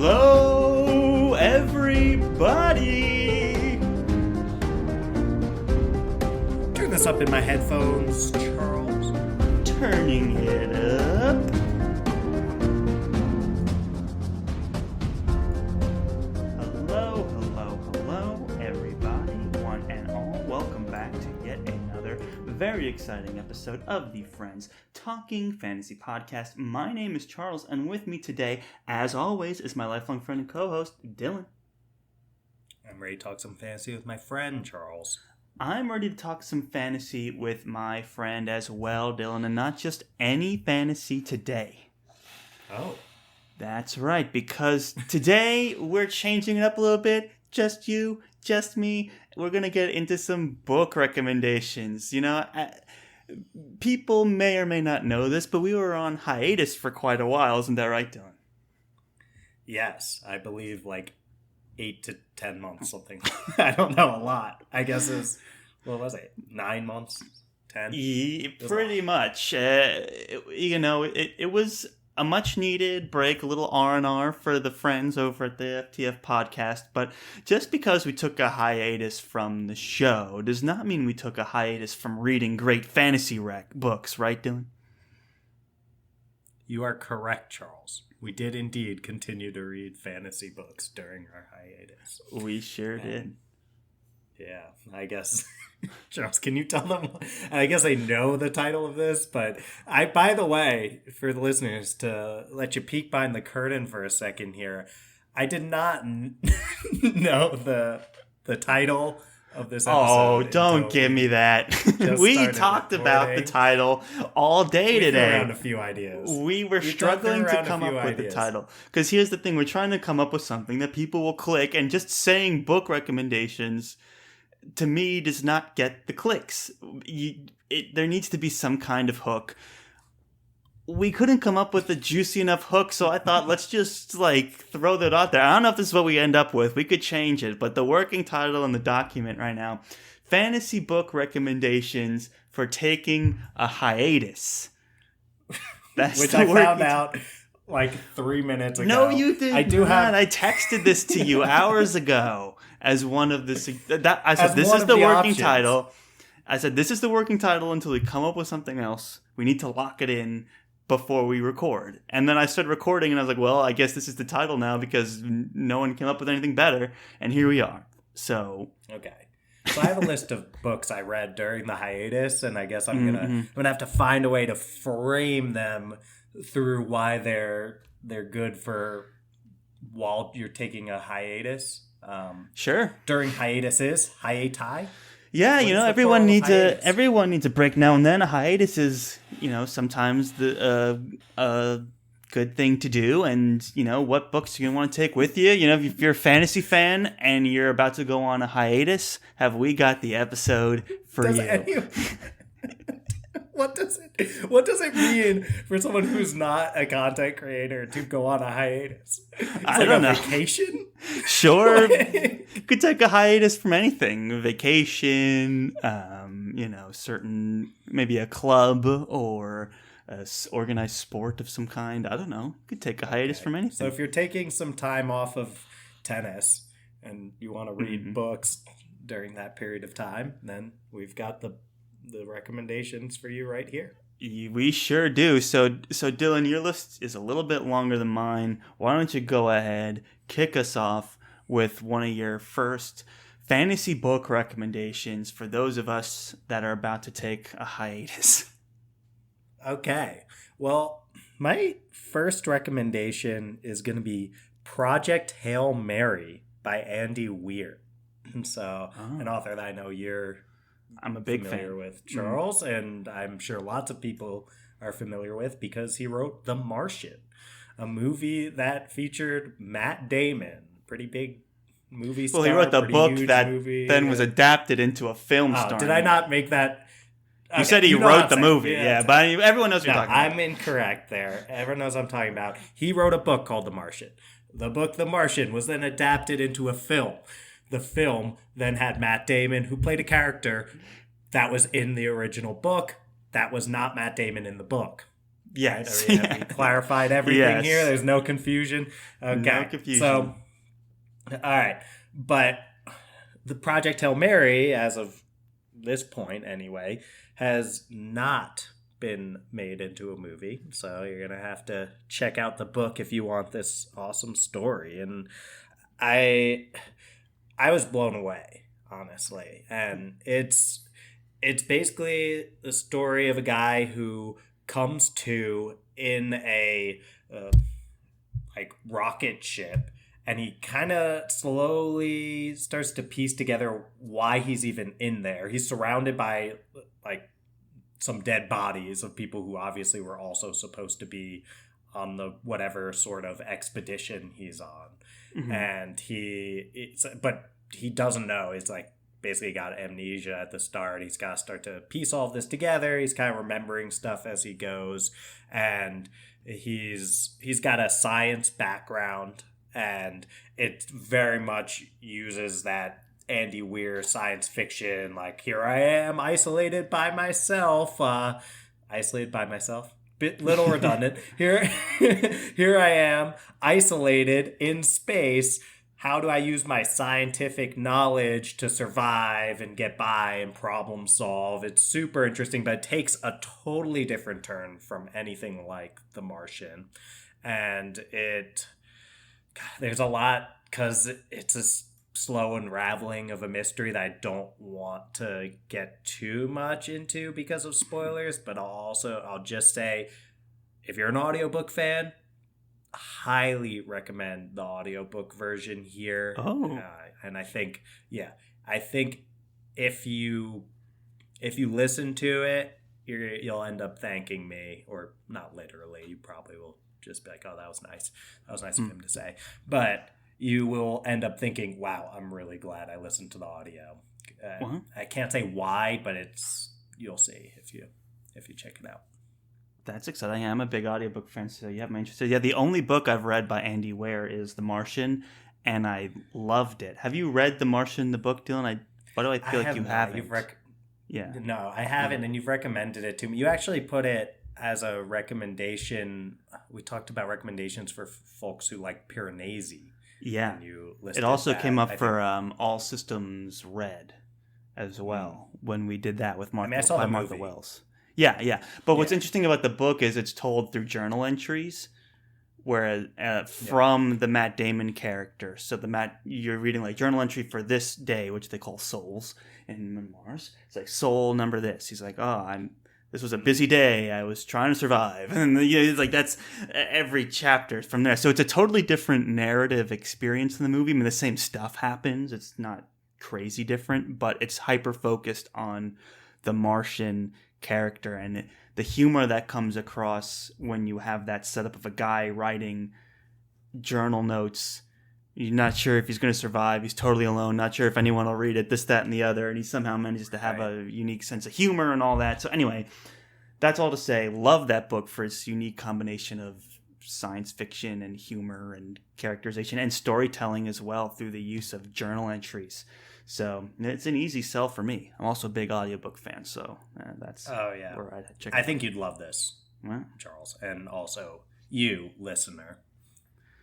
Hello, everybody! Turn this up in my headphones, Charles. Turning it up. Hello, everybody, one and all. Welcome back to yet another very exciting episode of the Friends Talking Fantasy Podcast. My name is Charles, and with me today, as always, is my lifelong friend and co-host, Dylan. I'm ready to talk some fantasy with my friend, Charles. I'm ready to talk some fantasy with my friend as well, Dylan, and not just any fantasy today. Oh. That's right, because today we're changing it up a little bit. Just you, just me. We're going to get into some book recommendations. You know, people may or may not know this, but we were on hiatus for quite a while. Isn't that right, Dylan? Yes, I believe like 8 to 10 months, something. I don't know, a lot. I guess it was, what was it, 9 months? 10? Pretty much. It was a much-needed break, a little R&R for the friends over at the FTF podcast, but just because we took a hiatus from the show does not mean we took a hiatus from reading great fantasy books, right, Dylan? You are correct, Charles. We did indeed continue to read fantasy books during our hiatus. We sure did. Yeah, I guess. Charles, can you tell them? I guess I know the title of this, but by the way, for the listeners, to let you peek behind the curtain for a second here, I did not know the title of this episode. Oh, don't give me that. We talked about the title all day today. We threw around a few ideas. We were struggling to come up with the title. Because here's the thing, we're trying to come up with something that people will click, and just saying book recommendations to me does not get the clicks. There needs to be some kind of hook. We couldn't come up with a juicy enough hook, so I thought let's just throw that out there. I don't know if this is what we end up with. We could change it, but the working title in the document right now, Fantasy Book Recommendations for Taking a Hiatus. That's which I found out 3 minutes ago. No, you did not. I texted this to you hours ago as one of the... I said, this is the working title. I said, this is the working title until we come up with something else. We need to lock it in before we record. And then I started recording, and I was like, well, I guess this is the title now because no one came up with anything better. And here we are. So... Okay. So I have a list of books I read during the hiatus, and I guess I'm gonna have to find a way to frame them through why they're good for while you're taking a hiatus. Sure. During hiatuses, hiati. Yeah, everyone needs a break now and then. A hiatus is, sometimes a good thing to do. And what books you want to take with you. If you're a fantasy fan and you're about to go on a hiatus, have we got the episode for you? What does it mean for someone who's not a content creator to go on a hiatus? I don't know. Vacation? Sure. You could take a hiatus from anything. Vacation, certain, maybe a club or a organized sport of some kind. I don't know. You could take a hiatus from anything. So if you're taking some time off of tennis and you want to read books during that period of time, then we've got the recommendations for you right here. We sure do. So Dylan, your list is a little bit longer than mine. Why don't you go ahead, kick us off with one of your first fantasy book recommendations for those of us that are about to take a hiatus. Okay. Well, my first recommendation is going to be Project Hail Mary by Andy Weir. So, an author that I know I'm a big fan with, Charles, and I'm sure lots of people are familiar with because he wrote The Martian, a movie that featured Matt Damon, pretty big movie star. Well, he wrote the book that then was adapted into a film starring. Did I not make that? You said he wrote the movie, but everyone knows what you're talking about. I'm incorrect there. Everyone knows what I'm talking about. He wrote a book called The Martian. The book The Martian was then adapted into a film. The film then had Matt Damon, who played a character that was in the original book. That was not Matt Damon in the book. Yes. Right? Have we clarified everything here? There's no confusion. Okay. No confusion. So, all right. But the Project Hail Mary, as of this point anyway, has not been made into a movie. So you're going to have to check out the book if you want this awesome story. And I was blown away, honestly. And it's basically the story of a guy who comes to in a like rocket ship, and he kind of slowly starts to piece together why he's even in there. He's surrounded by like some dead bodies of people who obviously were also supposed to be on the whatever sort of expedition he's on. Mm-hmm. And but he doesn't know. It's like basically got amnesia at the start. He's got to start to piece all of this together. He's kind of remembering stuff as he goes, and he's got a science background, and it very much uses that Andy Weir science fiction, like, here I am isolated by myself, bit little redundant. Here I am isolated in space. How do I use my scientific knowledge to survive and get by and problem solve? It's super interesting, but it takes a totally different turn from anything like The Martian. And there's a lot, because it's a slow unraveling of a mystery that I don't want to get too much into because of spoilers, but I'll just say, if you're an audiobook fan, highly recommend the audiobook version here. And I think if you listen to it, you'll end up thanking me, or not literally, you probably will just be like, oh, that was nice of him to say, but you will end up thinking, wow, I'm really glad I listened to the audio. I can't say why, but you'll see if you check it out. That's exciting. I'm a big audiobook fan, so you have me interested. Yeah, the only book I've read by Andy Weir is The Martian, and I loved it. Have you read The Martian, the book, Dylan? Why do I feel like you haven't? No, I haven't, and you've recommended it to me. You actually put it as a recommendation. We talked about recommendations for folks who like Piranesi. Yeah. It also came up for All Systems Red as well when we did that with Martha Wells. Yeah. But what's interesting about the book is it's told through journal entries, whereas from the Matt Damon character. So you're reading like journal entry for this day, which they call souls in memoirs. It's like soul number this. He's like, this was a busy day. I was trying to survive. And it's like that's every chapter from there. So it's a totally different narrative experience in the movie. I mean, the same stuff happens. It's not crazy different, but it's hyper-focused on the Martian character and the humor that comes across when you have that setup of a guy writing journal notes. You're not sure if he's going to survive. He's totally alone. Not sure if anyone will read it, this, that, and the other. And he somehow manages to have a unique sense of humor and all that. So anyway, that's all to say. Love that book for its unique combination of science fiction and humor and characterization and storytelling as well through the use of journal entries. So it's an easy sell for me. I'm also a big audiobook fan, so that's where I'd check it out. I think you'd love this, Charles, and also you, listener.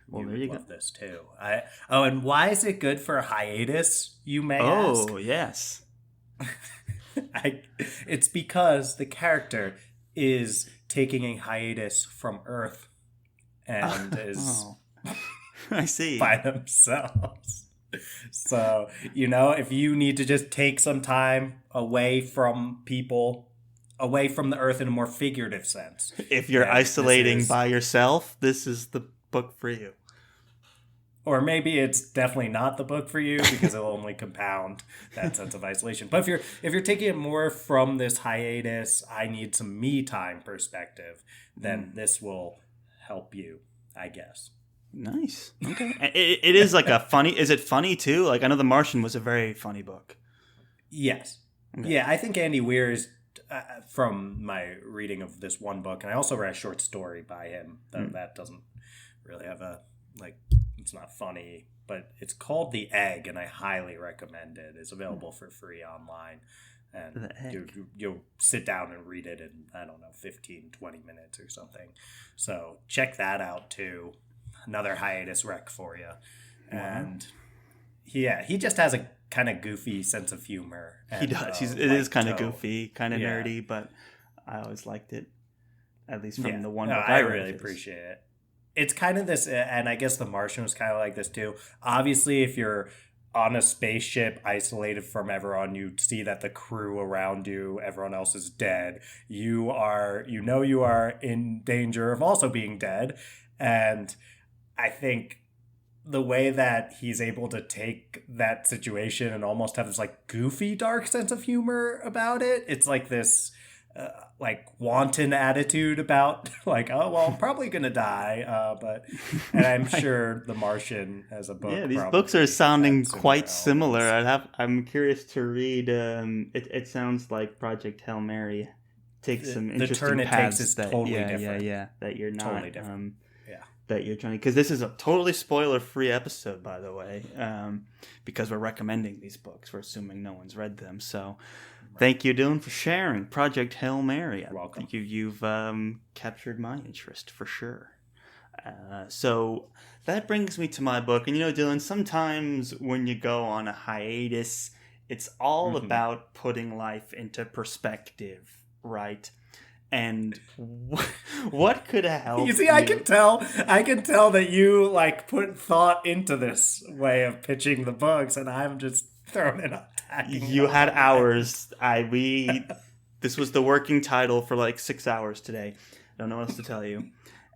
Well, there you go. Love this too. And why is it good for a hiatus, you may ask? Oh, yes. It's because the character is taking a hiatus from Earth and is I see. by themselves. So, if you need to just take some time away from people, away from the Earth in a more figurative sense. If you're isolating by yourself, this is the book for you. Or maybe it's definitely not the book for you because it'll only compound that sense of isolation. But if you're taking it more from this hiatus, I need some me time perspective, then this will help you, I guess. Nice. Okay. It is like a funny. Is it funny too? Like I know The Martian was a very funny book. Yes. Okay. Yeah, I think Andy Weir is, from my reading of this one book, and I also read a short story by him that doesn't really have it's not funny, but it's called The Egg, and I highly recommend it. It's available for free online. and you'll sit down and read it in, I don't know, 15, 20 minutes or something. So check that out too. Another hiatus rec for you. Wow. And he just has a kind of goofy sense of humor. And, he does. It is kind of goofy, kind of nerdy, but I always liked it. At least from the one book I read. I really appreciate it. It's kind of this, and I guess The Martian was kind of like this too. Obviously, if you're on a spaceship isolated from everyone, you see that the crew around you, everyone else is dead. You are in danger of also being dead. And I think the way that he's able to take that situation and almost have this like goofy, dark sense of humor about it, it's like this like wanton attitude about like, oh well, I'm probably gonna die, and I'm sure The Martian as a book. Yeah, these books are sounding quite similar. I'm curious to read. It sounds like Project Hail Mary takes some interesting paths. Is totally different. Yeah, that you're not totally different. That you're trying to, because this is a totally spoiler-free episode, by the way, because we're recommending these books. We're assuming no one's read them, so. Thank you, Dylan, for sharing Project Hail Mary. You're welcome. You've captured my interest for sure. So that brings me to my book. And Dylan, sometimes when you go on a hiatus, it's all about putting life into perspective, right? And what could help? You see, I can tell that you like put thought into this way of pitching the books, and I'm just throwing it up. You had hours. This was the working title for like 6 hours today. Don't know what else to tell you.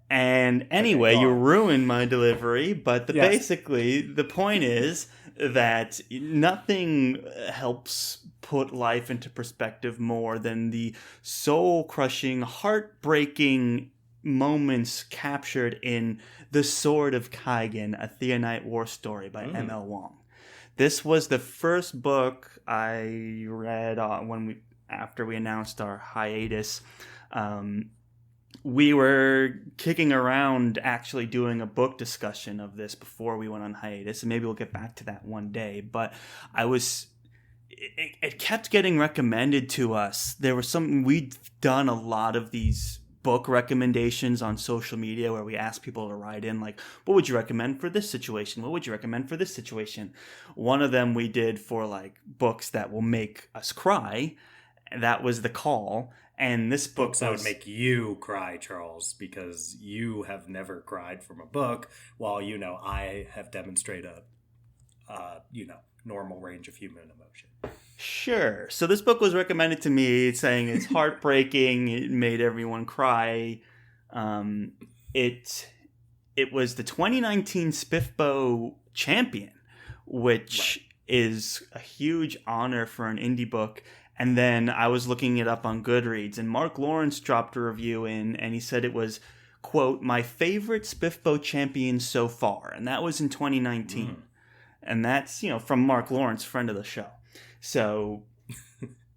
And anyway, you ruined my delivery. But basically, the point is that nothing helps put life into perspective more than the soul-crushing, heartbreaking moments captured in The Sword of Kaigan, a Theonite war story by M.L. Wong. This was the first book I read after we announced our hiatus. We were kicking around actually doing a book discussion of this before we went on hiatus, and maybe we'll get back to that one day. But it kept getting recommended to us. There was we'd done a lot of these book recommendations on social media where we ask people to write in like, what would you recommend for this situation? What would you recommend for this situation? One of them we did for like books that will make us cry. That was The Call. And this book that would make you cry, Charles, because you have never cried from a book, while I have demonstrated a normal range of human emotion. Sure. So this book was recommended to me, saying it's heartbreaking. It made everyone cry. It was the 2019 SPIFBO champion, which is a huge honor for an indie book. And then I was looking it up on Goodreads, and Mark Lawrence dropped a review in, and he said it was, quote, my favorite SPIFBO champion so far. And that was in 2019. And that's, from Mark Lawrence, friend of the show. So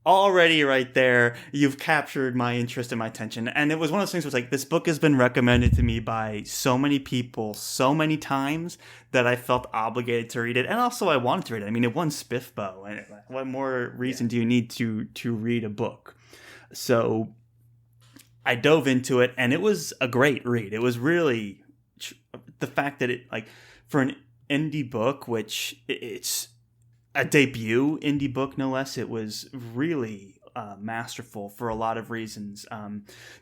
already right there, you've captured my interest and my attention. And it was one of those things where it's like, this book has been recommended to me by so many people so many times that I felt obligated to read it. And also I wanted to read it. I mean, it won SPIFBO. And what more reason do you need to read a book? So I dove into it, and it was a great read. It was really the fact that it, like, for an indie book, which it's a debut indie book, no less, it was really masterful for a lot of reasons.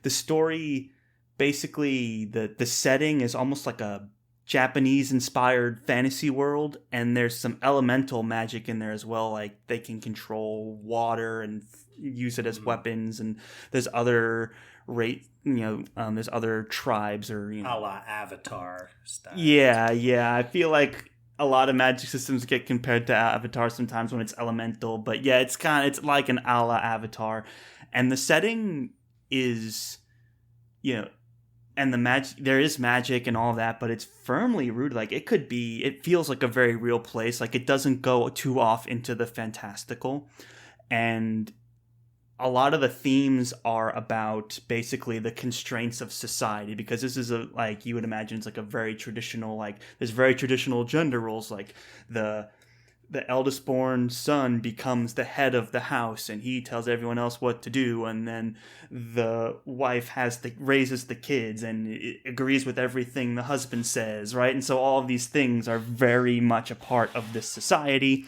The story, basically, the setting is almost like a Japanese-inspired fantasy world, and there's some elemental magic in there as well. Like, they can control water and use it as weapons, and there's other there's other tribes or a la Avatar style. Yeah. I feel like a lot of magic systems get compared to Avatar sometimes when it's elemental, but yeah, it's like an a la Avatar, and the setting is, and the magic, there is magic and all that, but it's firmly rooted. Like, it feels like a very real place. Like, it doesn't go too off into the fantastical, and a lot of the themes are about basically the constraints of society, because this is like you would imagine, it's like a very traditional, like there's very traditional gender roles, like the the eldest born son becomes the head of the house and he tells everyone else what to do, and then the wife raises the kids and it agrees with everything the husband says, right? And so all of these things are very much a part of this society,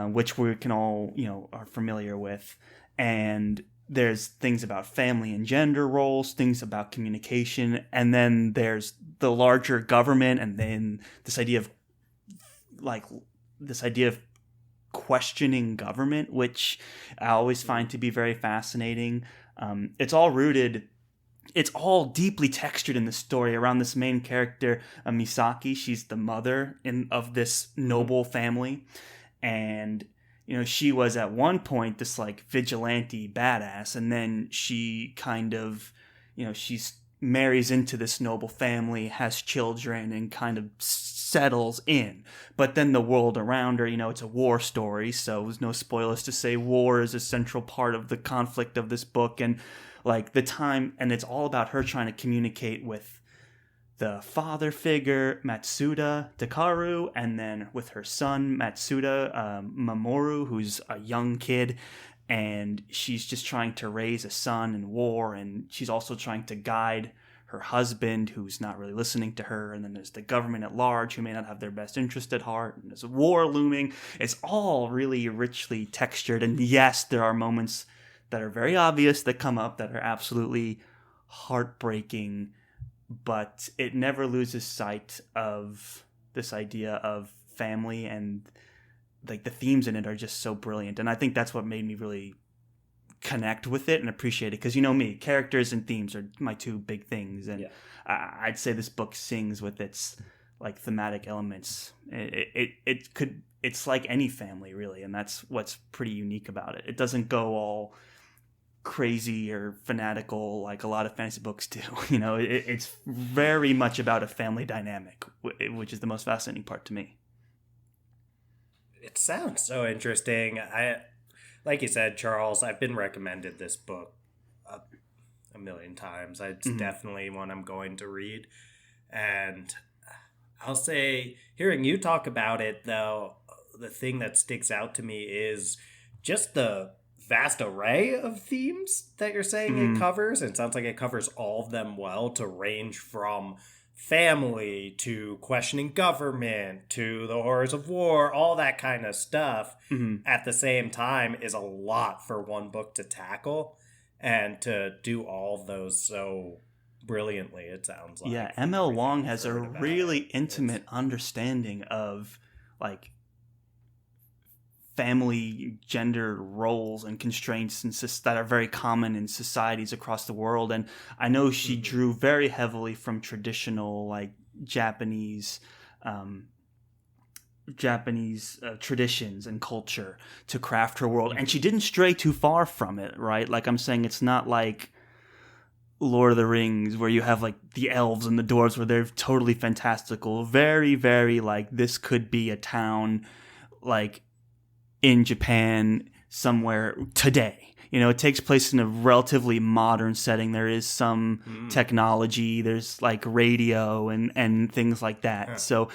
which we can all, are familiar with. And there's things about family and gender roles, things about communication, and then there's the larger government, and then this idea of questioning government, which I always find to be very fascinating. It's all deeply textured in the story around this main character, Misaki. She's the mother of this noble family, and she was at one point this like vigilante badass, and then she kind of, she's marries into this noble family, has children, and kind of settles in. But then the world around her, it's a war story, so there's no spoilers to say war is a central part of the conflict of this book, and like the time, and it's all about her trying to communicate with the father figure, Matsuda Takaru, and then with her son, Matsuda Mamoru, who's a young kid, and she's just trying to raise a son in war, and she's also trying to guide her husband, who's not really listening to her, and then there's the government at large, who may not have their best interest at heart, and there's a war looming. It's all really richly textured, and yes, there are moments that are very obvious that come up that are absolutely heartbreaking, but it never loses sight of this idea of family, and like the themes in it are just so brilliant. And I think that's what made me really connect with it and appreciate it, because me, characters and themes are my two big things, and I'd say this book sings with its like thematic elements. It's like any family really, and that's what's pretty unique about it. It doesn't go all crazy or fanatical like a lot of fantasy books do. It's very much about a family dynamic, which is the most fascinating part to me. It sounds so interesting. Like you said, Charles, I've been recommended this book a million times. It's definitely one I'm going to read. And I'll say, hearing you talk about it, though, the thing that sticks out to me is just the vast array of themes that you're saying it covers. And it sounds like it covers all of them well, to range from family to questioning government to the horrors of war, all that kind of stuff at the same time is a lot for one book to tackle, and to do all of those so brilliantly, it sounds like. Yeah, M.L. Wong has a really intimate understanding of like family gender roles and constraints that are very common in societies across the world. And I know she drew very heavily from traditional like Japanese traditions and culture to craft her world, and she didn't stray too far from it, right? Like I'm saying, it's not like Lord of the Rings where you have like the elves and the dwarves where they're totally fantastical. Very, very like this could be a town like in Japan somewhere today. It takes place in a relatively modern setting. There is some technology. There's like radio and things like that. Yeah. So,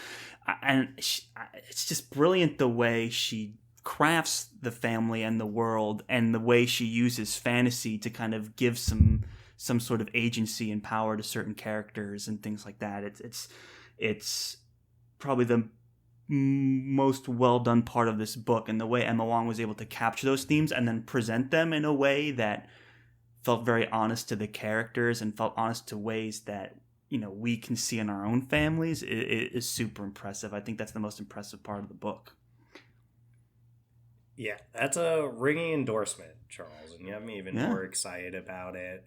it's just brilliant the way she crafts the family and the world, and the way she uses fantasy to kind of give some sort of agency and power to certain characters and things like that. It's probably the most well done part of this book, and the way Emma Wong was able to capture those themes and then present them in a way that felt very honest to the characters and felt honest to ways that we can see in our own families is super impressive. I think that's the most impressive part of the book. Yeah, that's a ringing endorsement, Charles, and you have me even more excited about it.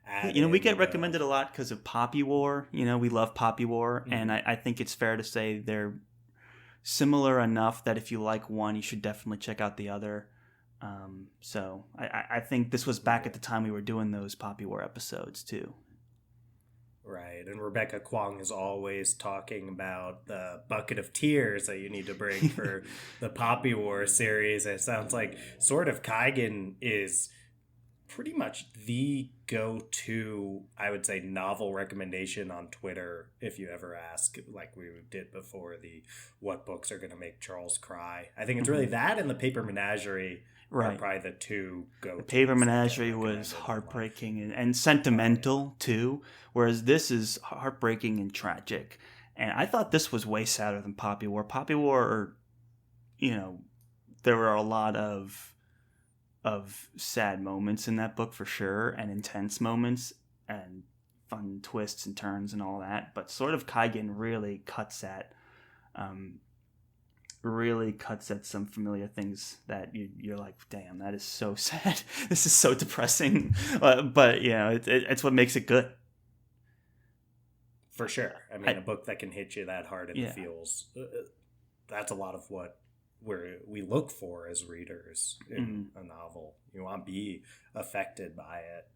And we get recommended a lot because of Poppy War. We love Poppy War, and I think it's fair to say they're similar enough that if you like one, you should definitely check out the other. So I think this was back at the time we were doing those Poppy War episodes too. Right, and Rebecca Kwong is always talking about the bucket of tears that you need to bring for the Poppy War series. It sounds like Sword of Kaigen is pretty much the go-to, I would say, novel recommendation on Twitter if you ever ask, like we did before, the what books are going to make Charles cry. I think it's really that and the Paper Menagerie are probably the two go-to. The Paper Menagerie was heartbreaking and sentimental too, whereas this is heartbreaking and tragic. And I thought this was way sadder than Poppy War. Poppy War, there were a lot of sad moments in that book for sure, and intense moments and fun twists and turns and all that. But Sword of Kaigen really cuts at some familiar things that you're like, damn, that is so sad. This is so depressing. But it's what makes it good. For sure. I mean, a book that can hit you that hard in the feels, that's a lot of what we look for as readers in a novel. You want to be affected by it.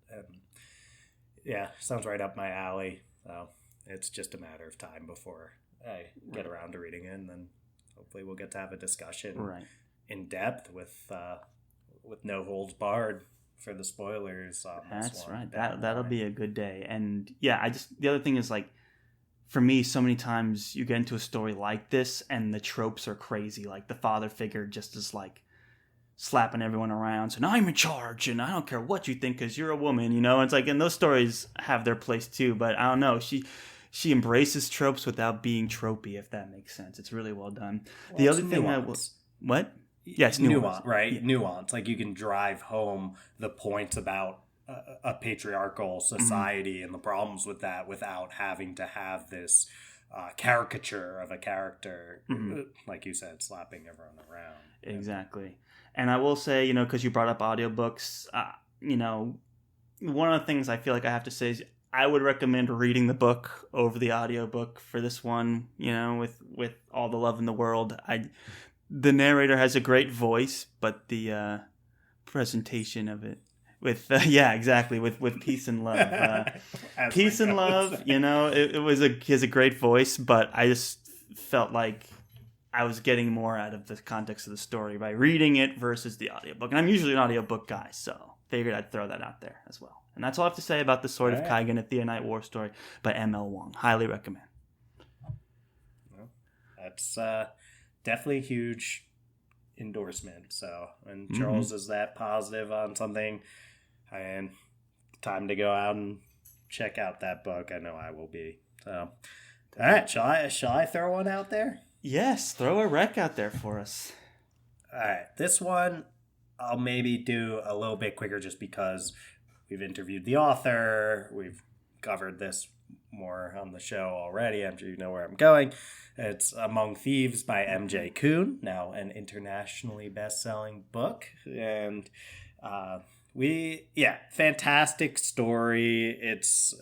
And sounds right up my alley. It's just a matter of time before I get around to reading it, and then hopefully we'll get to have a discussion in depth with no holds barred for the spoilers on this one. That's right. That'll be a good day. And the other thing is, like, for me, so many times you get into a story like this and the tropes are crazy. Like the father figure just is like slapping everyone around. So now I'm in charge and I don't care what you think because you're a woman, It's like, and those stories have their place too. But I don't know. She embraces tropes without being tropey, if that makes sense. It's really well done. Well, the other thing what? Yes, nuance, right? Yeah. Nuance. Like you can drive home the points about a patriarchal society and the problems with that without having to have this caricature of a character, like you said, slapping everyone around. Exactly. And I will say, because you brought up audiobooks, one of the things I feel like I have to say is I would recommend reading the book over the audiobook for this one, with all the love in the world. The narrator has a great voice, but the presentation of it with peace and love. Peace and love, he has a great voice, but I just felt like I was getting more out of the context of the story by reading it versus the audiobook. And I'm usually an audiobook guy, so figured I'd throw that out there as well. And that's all I have to say about The Sword of Kaigen, a Theonite War Story by M.L. Wong. Highly recommend. Well, that's definitely a huge endorsement. So, and Charles is that positive on something, and time to go out and check out that book. I know I will be. So, all right, shall I throw one out there? Yes, throw a rec out there for us. All right, this one I'll maybe do a little bit quicker just because we've interviewed the author. We've covered this more on the show already. I'm sure you know where I'm going. It's Among Thieves by M.J. Kuhn, now an internationally best-selling book. And fantastic story. It's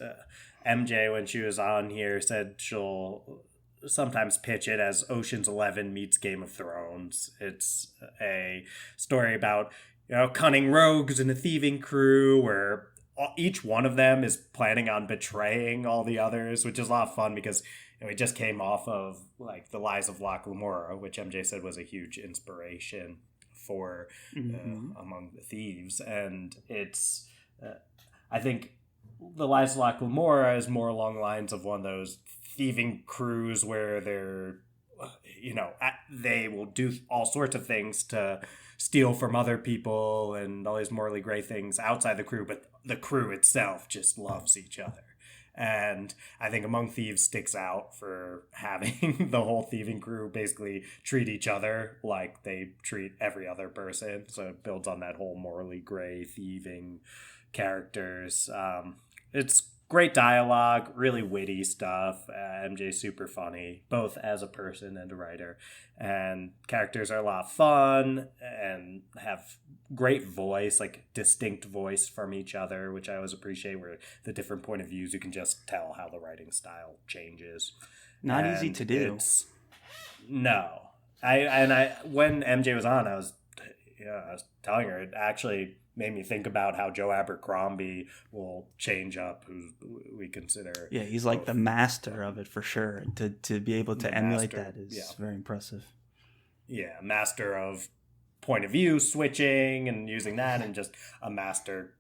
MJ, when she was on here, said she'll sometimes pitch it as Ocean's 11 meets Game of Thrones. It's a story about cunning rogues and a thieving crew where each one of them is planning on betraying all the others, which is a lot of fun because we just came off of like The Lies of Locke Lamora, which MJ said was a huge inspiration for Among the Thieves. And it's, I think The Lies of Locke Lamora is more along the lines of one of those thieving crews where they're, they will do all sorts of things to steal from other people and all these morally gray things outside the crew, but the crew itself just loves each other. And I think Among Thieves sticks out for having the whole thieving crew basically treat each other like they treat every other person. So it builds on that whole morally gray thieving characters. It's great dialogue, really witty stuff. MJ's super funny, both as a person and a writer. And characters are a lot of fun and have great voice, like distinct voice from each other, which I always appreciate, where the different point of views, you can just tell how the writing style changes. Not easy to do. No. I when MJ was on, I was telling her it actually made me think about how Joe Abercrombie will change up who we consider. Yeah, he's like the master of it for sure. To be able to emulate that is very impressive. Yeah, master of point of view switching and using that, and just a master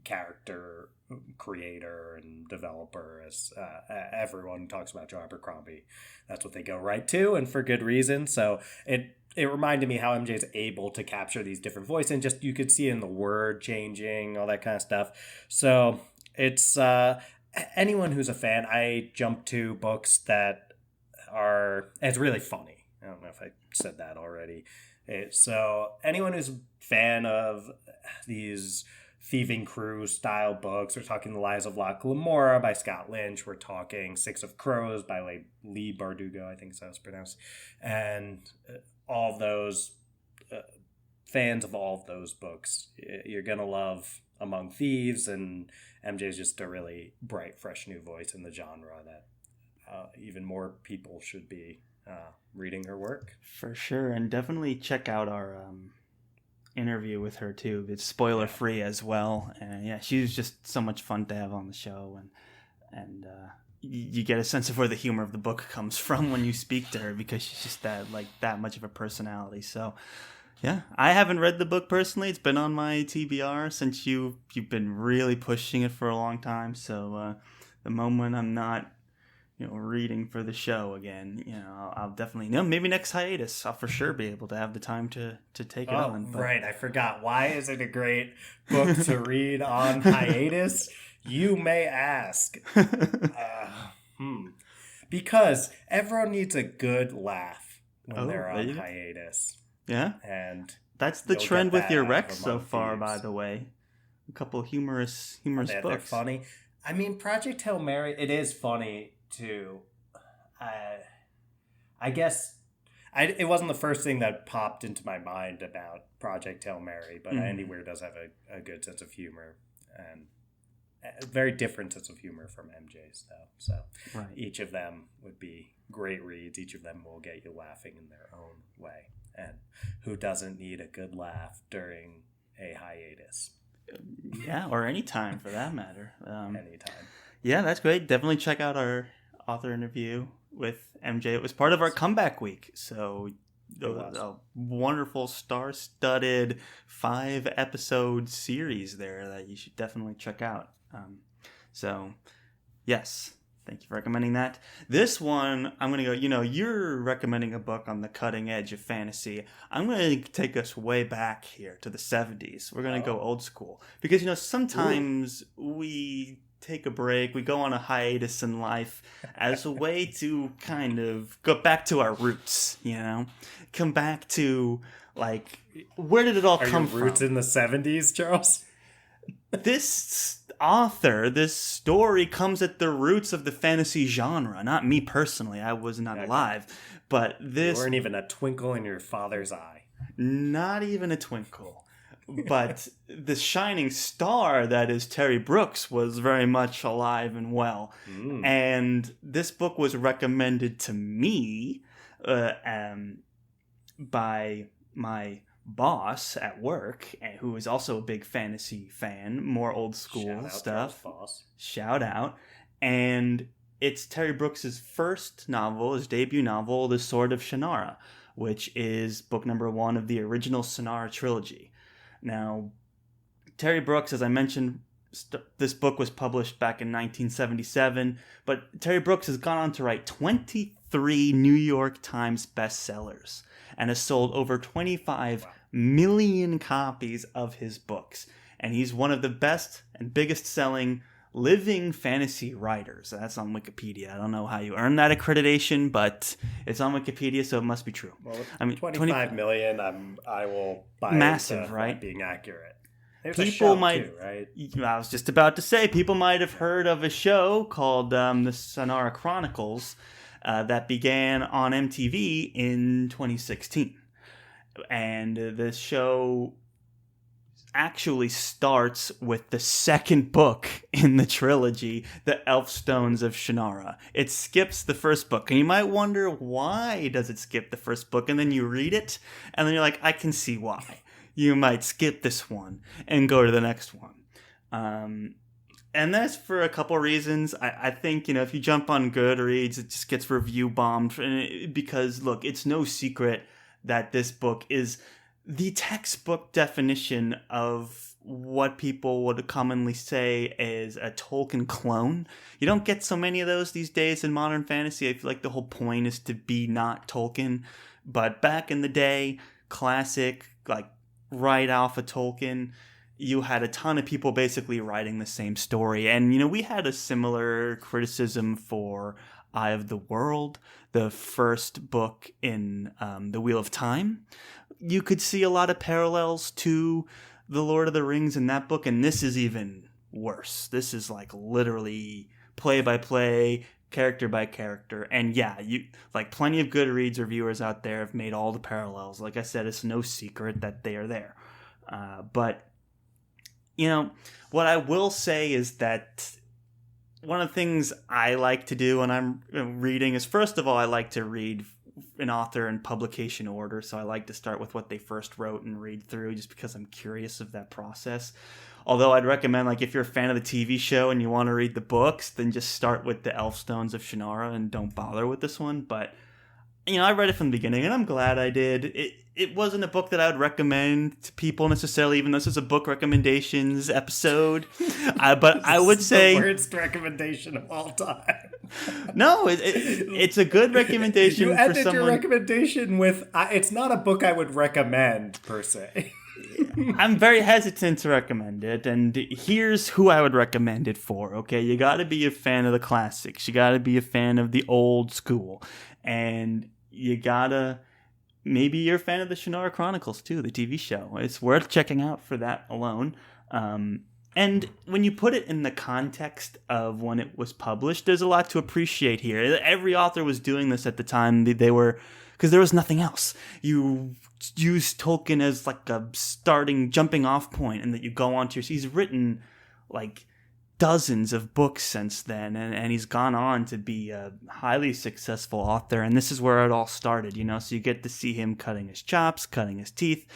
character creator and developer, as everyone talks about Joe Abercrombie. That's what they go right to, and for good reason. So it reminded me how MJ's able to capture these different voices, and just you could see in the word changing, all that kind of stuff. So it's anyone who's a fan, I jump to books that are, it's really funny. I don't know if I said that already. So anyone who's a fan of these Thieving Crew style books, we're talking The Lies of Locke Lamora by Scott Lynch, we're talking Six of Crows by Lee Bardugo, I think so it's pronounced, and all of those fans of all of those books, you're gonna love Among Thieves, and MJ's just a really bright, fresh new voice in the genre that even more people should be reading her work. For sure, and definitely check out our interview with her too. It's spoiler free as well, and yeah, she's just so much fun to have on the show, and you get a sense of where the humor of the book comes from when you speak to her, because she's just that much of a personality. So yeah, I haven't read the book personally. It's been on my TBR since you've been really pushing it for a long time. So the moment I'm not reading for the show again, I'll definitely, maybe next hiatus, I'll for sure be able to have the time to take it on. But... Right, I forgot. Why is it a great book to read on hiatus? You may ask. Because everyone needs a good laugh when they're on hiatus. Yeah, and that's the trend with your Rex so far, by the way. A couple humorous books. They're funny. I mean, Project Hail Mary, it is funny too. I guess it wasn't the first thing that popped into my mind about Project Hail Mary, but Andy Weir does have a good sense of humor, and a very different sense of humor from MJ's, though. So each of them would be great reads. Each of them will get you laughing in their own way. And who doesn't need a good laugh during a hiatus? Yeah, or any time for that matter. Anytime. Yeah, that's great. Definitely check out our author interview with MJ. It was part of our comeback week. So a wonderful star-studded 5-episode series there that you should definitely check out. So, yes. Thank you for recommending that. This one, I'm going to go, you're recommending a book on the cutting edge of fantasy. I'm going to take us way back here to the 70s. We're going to go old school. Because, sometimes we take a break, we go on a hiatus in life as a way to kind of go back to our roots, Come back to, where did it all come from? Roots in the 70s, Charles? This author, this story comes at the roots of the fantasy genre. Not me personally, I was not alive, but this... You weren't even a twinkle in your father's eye. Not even a twinkle. But the shining star that is Terry Brooks was very much alive and well. And this book was recommended to me by my boss at work, who is also a big fantasy fan, more old school stuff. Shout out. And it's Terry Brooks' first novel, his debut novel, The Sword of Shannara, which is book number 1 of the original Shannara trilogy. Now, Terry Brooks, as I mentioned, this book was published back in 1977, but Terry Brooks has gone on to write 23 New York Times bestsellers and has sold over 25 million copies of his books. And he's one of the best and biggest selling living fantasy writers. That's on Wikipedia. I don't know how you earn that accreditation, but it's on Wikipedia, so it must be true. Well, 25 million, I will buy massive, right? Being accurate. There's people a show might, too, right? I was just about to say, people might have heard of a show called the Shannara Chronicles that began on MTV in 2016. And the show actually starts with the second book in the trilogy, The Elfstones of Shannara. It skips the first book, and you might wonder, why does it skip the first book? And then you read it, and then you're like, I can see why. You might skip this one and go to the next one. And that's for a couple reasons. I think, if you jump on Goodreads, it just gets review bombed. Because, look, it's no secret that this book is the textbook definition of what people would commonly say is a Tolkien clone. You don't get so many of those these days in modern fantasy. I feel like the whole point is to be not Tolkien. But back in the day, classic, like right off of Tolkien, you had a ton of people basically writing the same story. And, you know, we had a similar criticism for Eye of the World, the first book in the Wheel of Time. You could see a lot of parallels to The Lord of the Rings in that book, and this is even worse. This is like literally play by play, character by character. And yeah, you like plenty of Goodreads reviewers out there have made all the parallels. Like I said, it's no secret that they are there. But, you know, what I will say is that one of the things I like to do when I'm reading is, first of all, I like to read an author in publication order. So I like to start with what they first wrote and read through, just because I'm curious of that process. Although I'd recommend, like, if you're a fan of the TV show and you want to read the books, then just start with the Elfstones of Shannara and don't bother with this one. But, you know, I read it from the beginning, and I'm glad I did. It wasn't a book that I would recommend to people necessarily, even though this is a book recommendations episode. But I would say the worst recommendation of all time. No, it's a good recommendation. You ended your recommendation with, it's not a book I would recommend, per se. I'm very hesitant to recommend it, and here's who I would recommend it for, okay? You gotta be a fan of the classics. You gotta be a fan of the old school. And you gotta... Maybe you're a fan of the Shannara Chronicles, too, the TV show. It's worth checking out for that alone. And when you put it in the context of when it was published, there's a lot to appreciate here. Every author was doing this at the time. They were... Because there was nothing else. You use Tolkien as like a jumping off point, and that you go on to your... He's written like dozens of books since then, and he's gone on to be a highly successful author, and this is where it all started, you know? So you get to see him cutting his chops, cutting his teeth,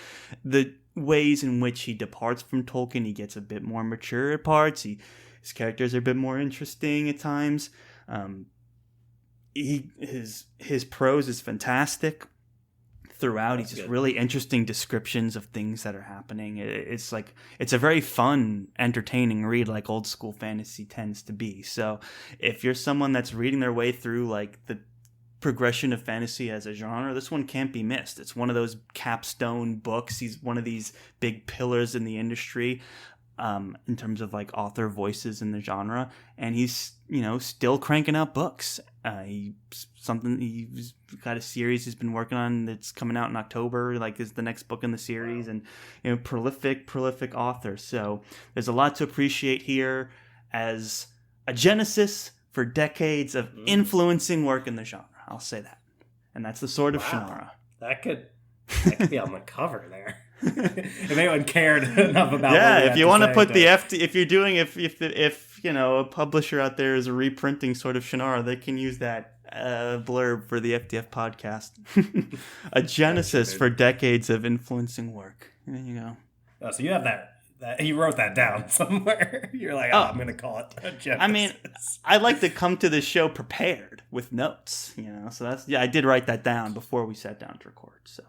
the ways in which he departs from Tolkien. He gets a bit more mature at parts. His characters are a bit more interesting at times. His prose is fantastic throughout. He's just really interesting descriptions of things that are happening. It's a very fun, entertaining read, like old school fantasy tends to be. So if you're someone that's reading their way through like the progression of fantasy as a genre, this one can't be missed. It's one of those capstone books. He's one of these big pillars in the industry, in terms of like author voices in the genre, and he's, you know, still cranking out books. He's got a series he's been working on that's coming out in October, like is the next book in the series. And, you know, prolific author. So there's a lot to appreciate here as a genesis for decades of influencing work in the genre. I'll say that. And that's the Sword of Shannara. That could be on the cover there. If anyone cared enough about if you want to put the if you know, a publisher out there is reprinting Sword of Shannara, they can use that blurb for the FDF podcast. A genesis for decades of influencing work. There you go. Oh, so you have that you wrote that down somewhere. You're like, I'm going to call it a genesis. I mean, I like to come to the show prepared with notes, you know. So I did write that down before we sat down to record. So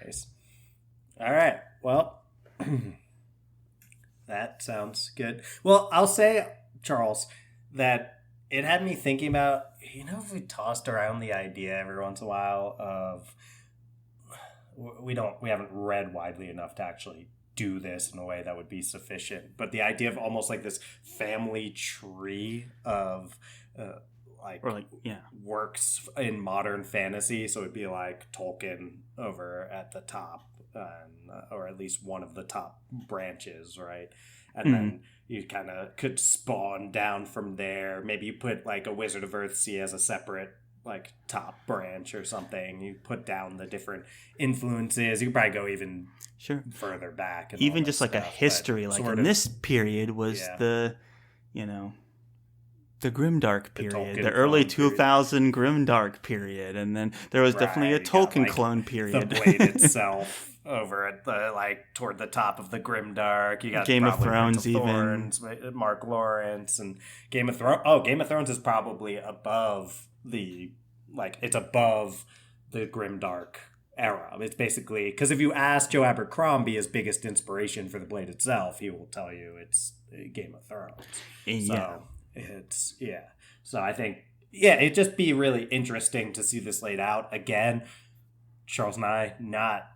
nice. All right. Well, that sounds good. Well, I'll say, Charles, that it had me thinking about, you know, if we tossed around the idea every once in a while of we haven't read widely enough to actually do this in a way that would be sufficient, but the idea of almost like this family tree of works in modern fantasy. So it'd be like Tolkien over at the top, or at least one of the top branches, right? And then you kind of could spawn down from there. Maybe you put like a Wizard of Earthsea as a separate like top branch or something. You put down the different influences. You could probably go even further back. And even just like stuff, a history, like in this period was the, you know, the Grimdark period, the early 2000 Grimdark period, and then there was definitely a Tolkien clone period. The Blade itself over at the toward the top of the Grimdark. You got Game of Thrones, Thorns, Mark Lawrence, and Game of Thrones. Oh, Game of Thrones is probably above it's above the Grimdark era. It's basically, because if you ask Joe Abercrombie his biggest inspiration for the Blade itself, he will tell you it's Game of Thrones. So it's, So I think, it'd just be really interesting to see this laid out. Again, Charles and I, not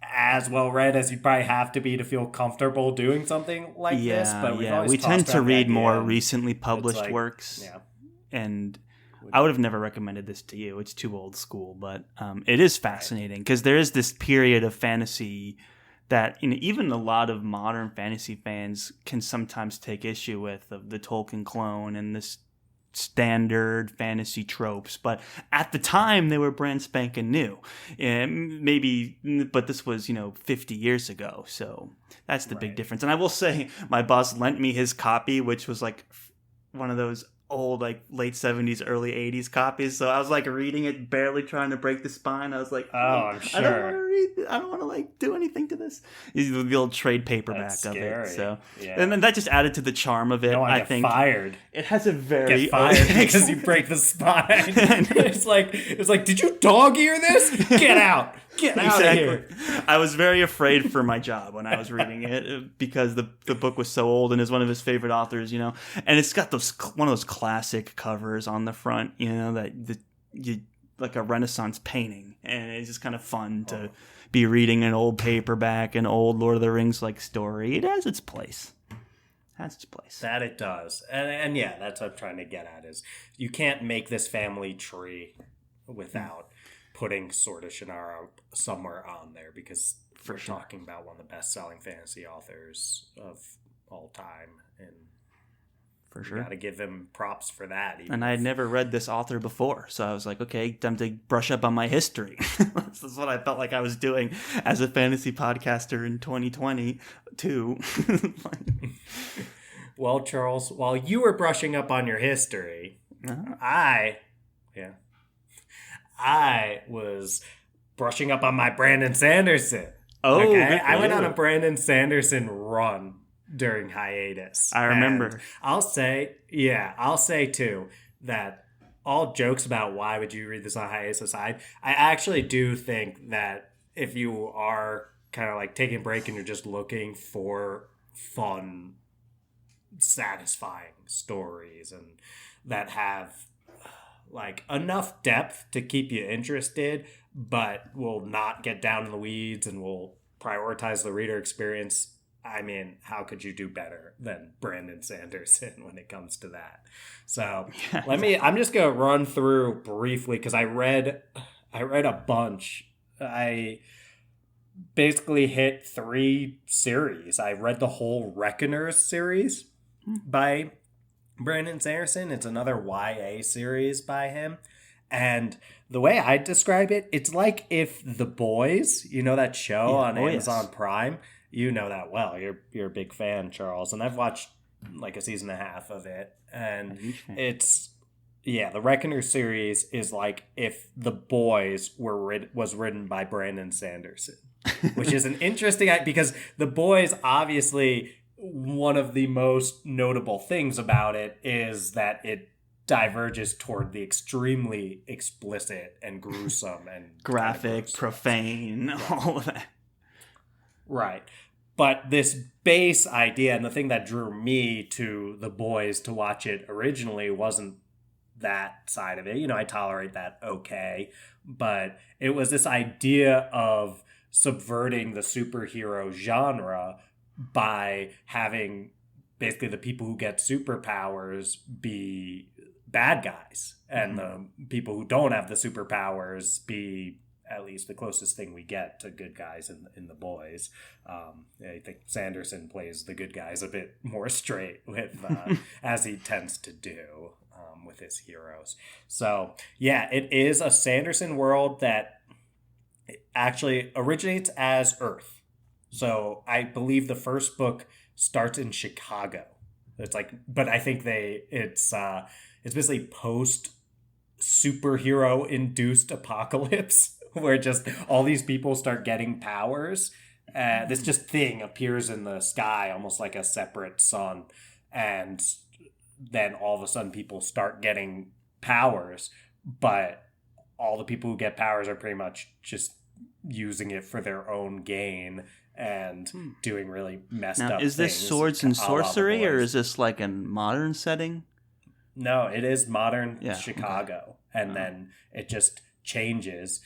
as well read as you probably have to be to feel comfortable doing something like this, but we tend to read more recently published works, and I would have never recommended this to you. It's too old school, but it is fascinating because there is this period of fantasy that even a lot of modern fantasy fans can sometimes take issue with, of the Tolkien clone and this standard fantasy tropes, but at the time they were brand spanking new, and but this was 50 years ago, so that's the big difference. And I will say, my boss lent me his copy, which was like one of those old late 70s early 80s copies, so I was like reading it, barely trying to break the spine. I was like, I'm sure I don't want to like do anything to this. The old trade paperback of it. So and then that just added to the charm of it. I think fired. It has a very get fired because you break the spine. It's like, did you dog ear this? Get out. Get out of here. I was very afraid for my job when I was reading it, because the book was so old and is one of his favorite authors, and it's got one of those classic covers on the front, that you like a Renaissance painting, and it's just kind of fun to be reading an old paperback, an old Lord of the Rings like story. It has its place. That it does. And that's what I'm trying to get at, is you can't make this family tree without putting Sword of Shannara somewhere on there, because we're talking about one of the best-selling fantasy authors of all time, and for sure, got to give him props for that. And I had never read this author before, so I was like, okay, time to brush up on my history. This is what I felt like I was doing as a fantasy podcaster in 2022. Well, Charles, while you were brushing up on your history, I was brushing up on my Brandon Sanderson. Okay, I went on a Brandon Sanderson run during hiatus. I remember. And I'll say too that, all jokes about why would you read this on hiatus aside, I actually do think that if you are kind of like taking a break and you're just looking for fun, satisfying stories and that have like enough depth to keep you interested, but will not get down in the weeds and will prioritize the reader experience, I mean, how could you do better than Brandon Sanderson when it comes to that? So I'm just going to run through briefly, because I read a bunch. I basically hit 3 series. I read the whole Reckoners series by Brandon Sanderson. It's another YA series by him. And the way I describe it, it's like if The Boys, that show on Amazon Prime, you know that well. You're a big fan, Charles, and I've watched like a season and a half of it, and it's the Reckoner series is like if The Boys was written by Brandon Sanderson, which is an interesting, because The Boys, obviously, one of the most notable things about it is that it diverges toward the extremely explicit and gruesome and graphic, profane, all of that. Right. But this base idea, and the thing that drew me to The Boys to watch it originally, wasn't that side of it. I tolerate that okay. But it was this idea of subverting the superhero genre by having basically the people who get superpowers be bad guys, and the people who don't have the superpowers be at least the closest thing we get to good guys in The Boys. I think Sanderson plays the good guys a bit more straight with as he tends to do with his heroes. So it is a Sanderson world that actually originates as Earth. So I believe the first book starts in Chicago. It's like, but I think it's basically post superhero induced apocalypse, where just all these people start getting powers. This just thing appears in the sky, almost like a separate sun, and then all of a sudden people start getting powers, but all the people who get powers are pretty much just using it for their own gain and doing really messed now, up is this things, swords and a la The sorcery, or Boys. is this like a modern setting? No, it is modern Yeah, Chicago, and then it just changes.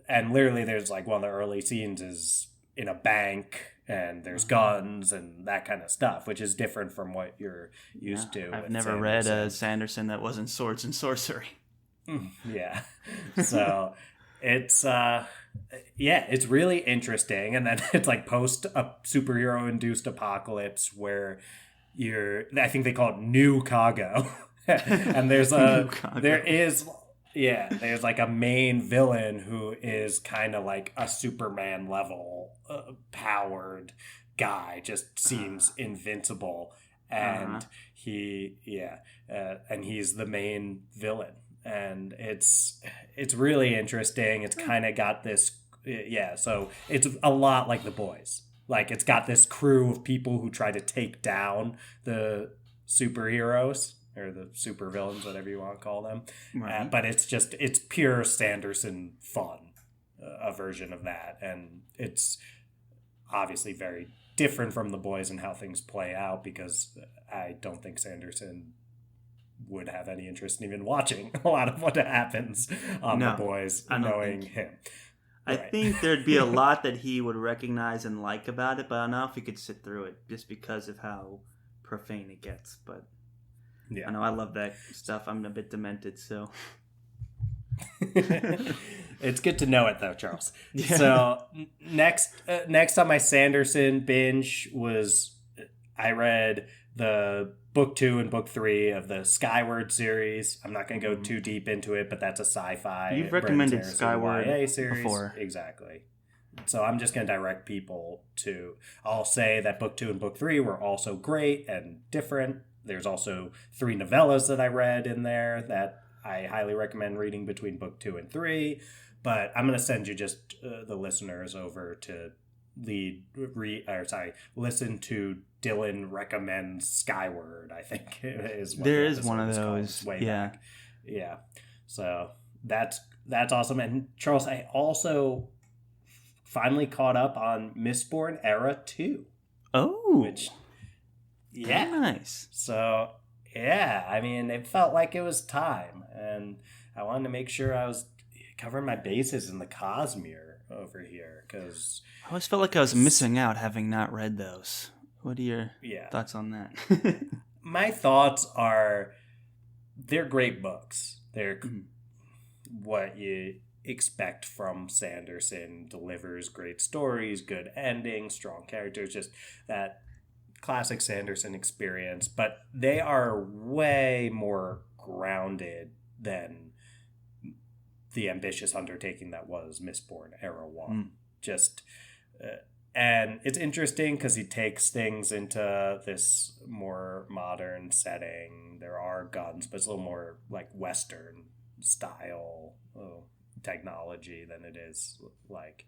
And literally, there's like one of the early scenes is in a bank, and there's guns and that kind of stuff, which is different from what you're used to. I've with never read a Sanderson that wasn't swords and sorcery. Yeah, so it's it's really interesting, and then it's like post a superhero induced apocalypse where I think they call it New Chicago. And there's there's like a main villain who is kind of like a Superman level powered guy, just seems invincible, and and he's the main villain, and it's really interesting. It's kind of got this so it's a lot like The Boys. Like, it's got this crew of people who try to take down the superheroes or the supervillains, whatever you want to call them. Right. But it's pure Sanderson fun, a version of that. And it's obviously very different from The Boys and how things play out, because I don't think Sanderson would have any interest in even watching a lot of what happens on The Boys, knowing him. I think there'd be a lot that he would recognize and like about it, but I don't know if he could sit through it just because of how profane it gets. But yeah, I know I love that stuff. I'm a bit demented, so it's good to know it, though, Charles. Yeah. So next on my Sanderson binge was I read the book 2 and book 3 of the Skyward series. I'm not going to go too deep into it, but that's a sci-fi. You've recommended Skyward YA series before. Exactly. So I'm just going to direct people to... I'll say that book 2 and book 3 were also great and different. There's also 3 novellas that I read in there that I highly recommend reading between book 2 and 3. But I'm going to send you just the listeners over to listen to Dylan Recommends Skyward, I think is what there is one of those way back. Yeah. So that's awesome. And Charles, I also finally caught up on Mistborn Era 2. Oh. Which nice. So I mean, it felt like it was time, and I wanted to make sure I was covering my bases in the Cosmere over here, because I always felt like I was missing out having not read those. What are your thoughts on that? My thoughts are they're great books. They're what you expect from Sanderson. Delivers great stories, good endings, strong characters, just that classic Sanderson experience. But they are way more grounded than the ambitious undertaking that was Mistborn Era 1. And it's interesting because he takes things into this more modern setting. There are guns, but it's a little more like Western style technology than it is like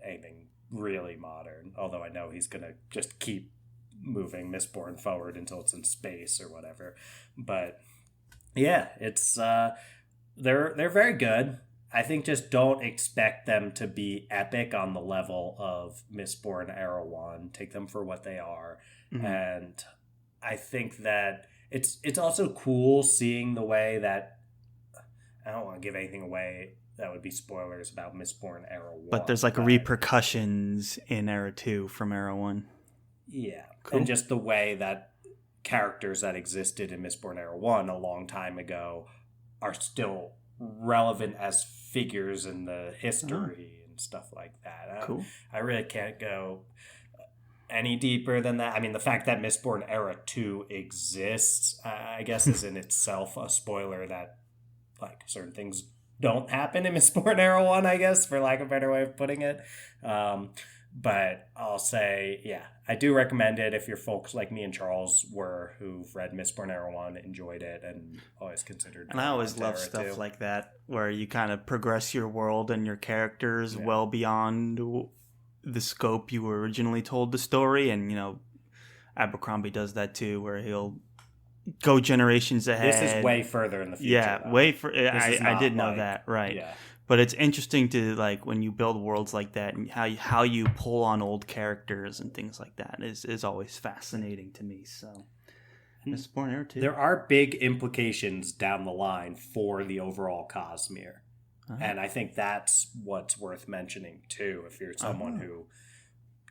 anything really modern. Although I know he's going to just keep moving Mistborn forward until it's in space or whatever. But yeah, it's they're very good. I think just don't expect them to be epic on the level of Mistborn Era 1. Take them for what they are. And I think that it's also cool seeing the way that... I don't want to give anything away that would be spoilers about Mistborn Era 1. But there's like repercussions in Era 2 from Era 1. Yeah. Cool. And just the way that characters that existed in Mistborn Era 1 a long time ago are still relevant as figures in the history and stuff like that. Cool. I really can't go any deeper than that. I mean, the fact that Mistborn Era 2 exists, I guess, is in itself a spoiler that like certain things don't happen in Mistborn Era 1, I guess, for lack of a better way of putting it. But I'll say, I do recommend it if you're folks like me and Charles were, who've read Mistborn Era 1, enjoyed it, and always considered... And I always love stuff like that, where you kind of progress your world and your characters well beyond the scope you were originally told the story. And, you know, Abercrombie does that too, where he'll go generations ahead. This is way further in the future. Yeah, way further. I did know that, right. Yeah. But it's interesting to like when you build worlds like that and how you pull on old characters and things like that is always fascinating to me. So Mistborn Era 2. There are big implications down the line for the overall Cosmere. And I think that's what's worth mentioning too. If you're someone who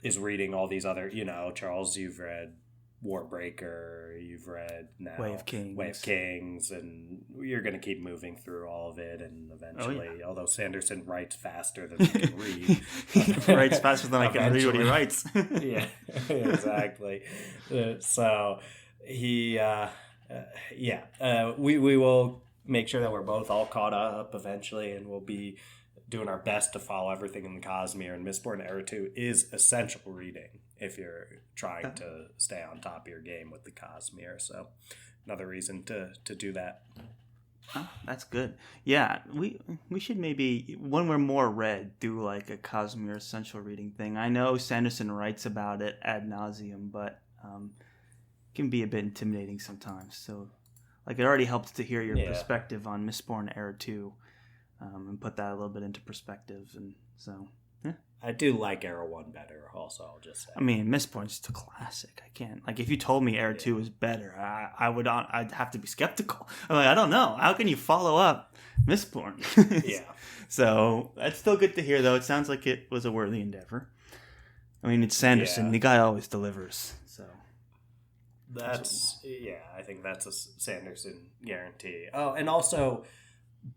is reading all these other, Charles, you've read Warbreaker, you've read now Way of Kings, and you're going to keep moving through all of it, and eventually, although Sanderson writes faster than he can read, he writes faster than I can read what he writes. Yeah, exactly. So he, we will make sure that we're both all caught up eventually, and we'll be doing our best to follow everything in the Cosmere. And Mistborn Era 2 is essential reading if you're trying to stay on top of your game with the Cosmere. So another reason to do that. Oh, that's good. Yeah, we should maybe, when we're more read, do like a Cosmere essential reading thing. I know Sanderson writes about it ad nauseum, but it can be a bit intimidating sometimes. So like it already helps to hear your perspective on Mistborn Era 2 and put that a little bit into perspective. And so, yeah. I do like Era 1 better also, I'll just say. I mean, Mistborn's just a classic. I can't, like, if you told me Era 2 was better, I'd have to be skeptical. I'm like, I don't know. How can you follow up Mistborn? Yeah. So, that's still good to hear, though. It sounds like it was a worthy endeavor. I mean, it's Sanderson. The guy always delivers, so. I think that's a Sanderson guarantee. Oh, and also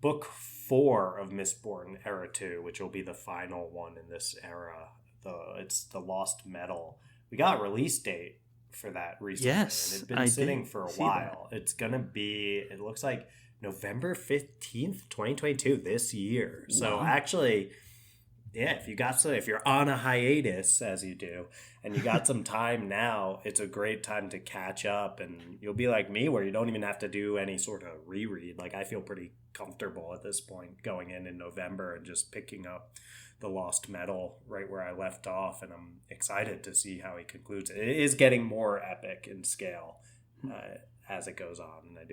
book 4 of Mistborn Era 2, which will be the final one in this era. It's the Lost Metal. We got a release date for that recently. Yes, and it's been sitting for a while. It's gonna be, it looks like November 15th, 2022 this year. So actually, yeah, if you're on a hiatus, as you do, and you got some time now, it's a great time to catch up, and you'll be like me where you don't even have to do any sort of reread. Like, I feel pretty comfortable at this point going in November and just picking up the Lost Metal right where I left off, and I'm excited to see how he concludes it. It is getting more epic in scale as it goes on, and I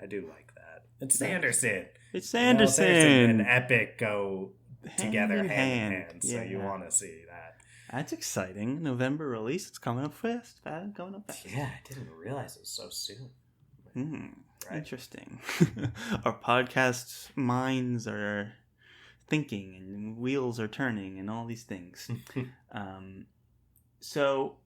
do like that. It's Sanderson. It's Sanderson. Sanderson and epic go together hand in hand, so you want to see that. That's exciting. November release. It's coming up fast. Yeah, I didn't realize it was so soon. Right. Interesting. Our podcast minds are thinking and wheels are turning and all these things. So,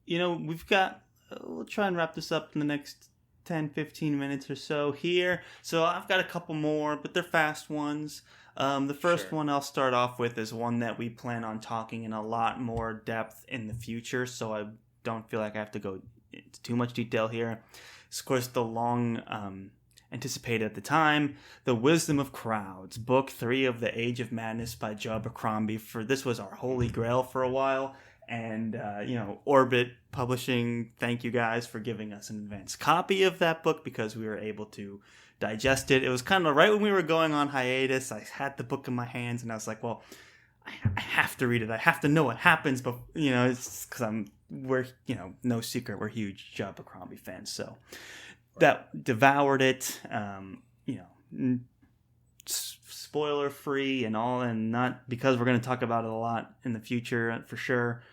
we'll try and wrap this up in the next 10-15 minutes or so here. So I've got a couple more, but they're fast ones. The first one I'll start off with is one that we plan on talking in a lot more depth in the future, so I don't feel like I have to go into too much detail here. It's, of course, the long anticipated at the time, The Wisdom of Crowds, Book 3 of the Age of Madness by Joe Abercrombie. This was our holy grail for a while. And, Orbit Publishing, thank you guys for giving us an advanced copy of that book because we were able to digest it. It was kind of right when we were going on hiatus. I had the book in my hands and I was like, well, I have to read it. I have to know what happens. But, it's because we're no secret, we're huge Joe Abercrombie fans. So that devoured it, spoiler free and all, and not because we're going to talk about it a lot in the future for sure.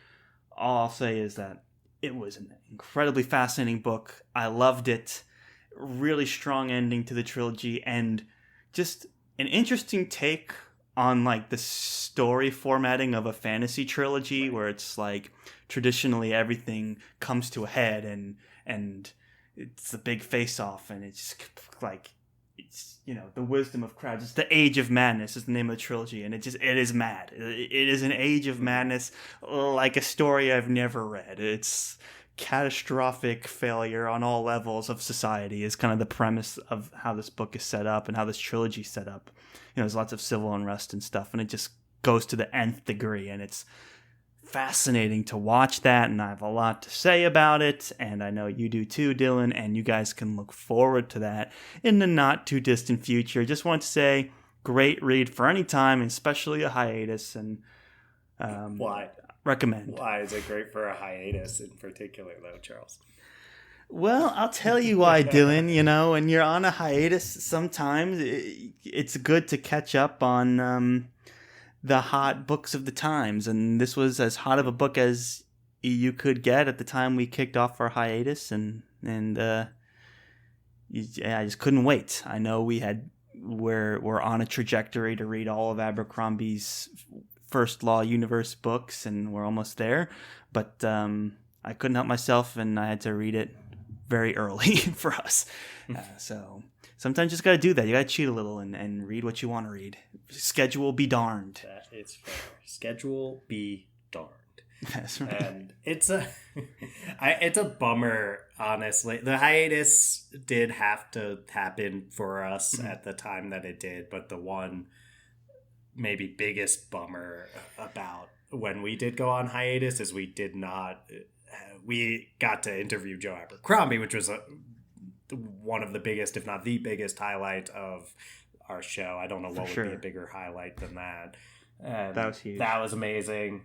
All I'll say is that it was an incredibly fascinating book. I loved it. Really strong ending to the trilogy and just an interesting take on like the story formatting of a fantasy trilogy where it's like traditionally everything comes to a head and it's a big face off and it's like it's the wisdom of crowds. It's the Age of Madness is the name of the trilogy, and it is mad. It is an age of madness, like a story I've never read. It's catastrophic failure on all levels of society is kind of the premise of how this book is set up and how this trilogy is set up. There's lots of civil unrest and stuff, and it just goes to the nth degree, and it's fascinating to watch that, and I have a lot to say about it, and I know you do too, Dylan, and you guys can look forward to that in the not too distant future. Just want to say, great read for any time, especially a hiatus, and why recommend. Why is it great for a hiatus in particular, though, Charles? Well, I'll tell you why, Dylan. You know, when you're on a hiatus, sometimes it's good to catch up on the hot books of the times, and this was as hot of a book as you could get at the time we kicked off our hiatus, and I just couldn't wait. I know we're on a trajectory to read all of Abercrombie's First Law Universe books, and we're almost there, but I couldn't help myself, and I had to read it very early for us. So sometimes you just got to do that. You got to cheat a little and read what you want to read. Schedule be darned. That is fair. Schedule be darned. That's right. And it's a bummer, honestly. The hiatus did have to happen for us at the time that it did, but the one maybe biggest bummer about when we did go on hiatus is we got to interview Joe Abercrombie, which was one of the biggest, if not the biggest, highlight of our show. I don't know what would be a bigger highlight than that. And that was huge. That was amazing.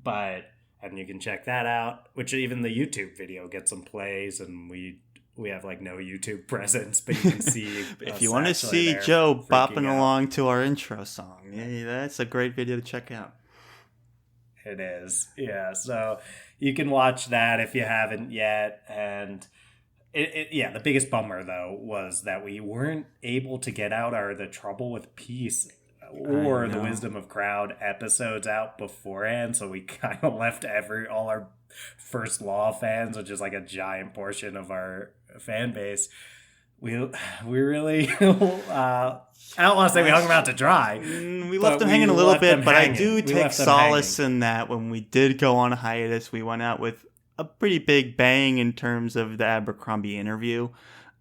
And you can check that out, which even the YouTube video gets some plays, and we have like no YouTube presence, but you can see if you want to see Joe bopping along to our intro song, that's a great video to check out. It is. Yeah. So you can watch that if you haven't yet. And the biggest bummer though was that we weren't able to get out the Trouble with Peace or the Wisdom of Crowd episodes out beforehand. So we kind of left all our First Law fans, which is like a giant portion of our fan base. We really, I don't want to say we hung them out to dry. We left them hanging a little bit, but I do take solace in that when we did go on a hiatus, we went out with a pretty big bang in terms of the Abercrombie interview.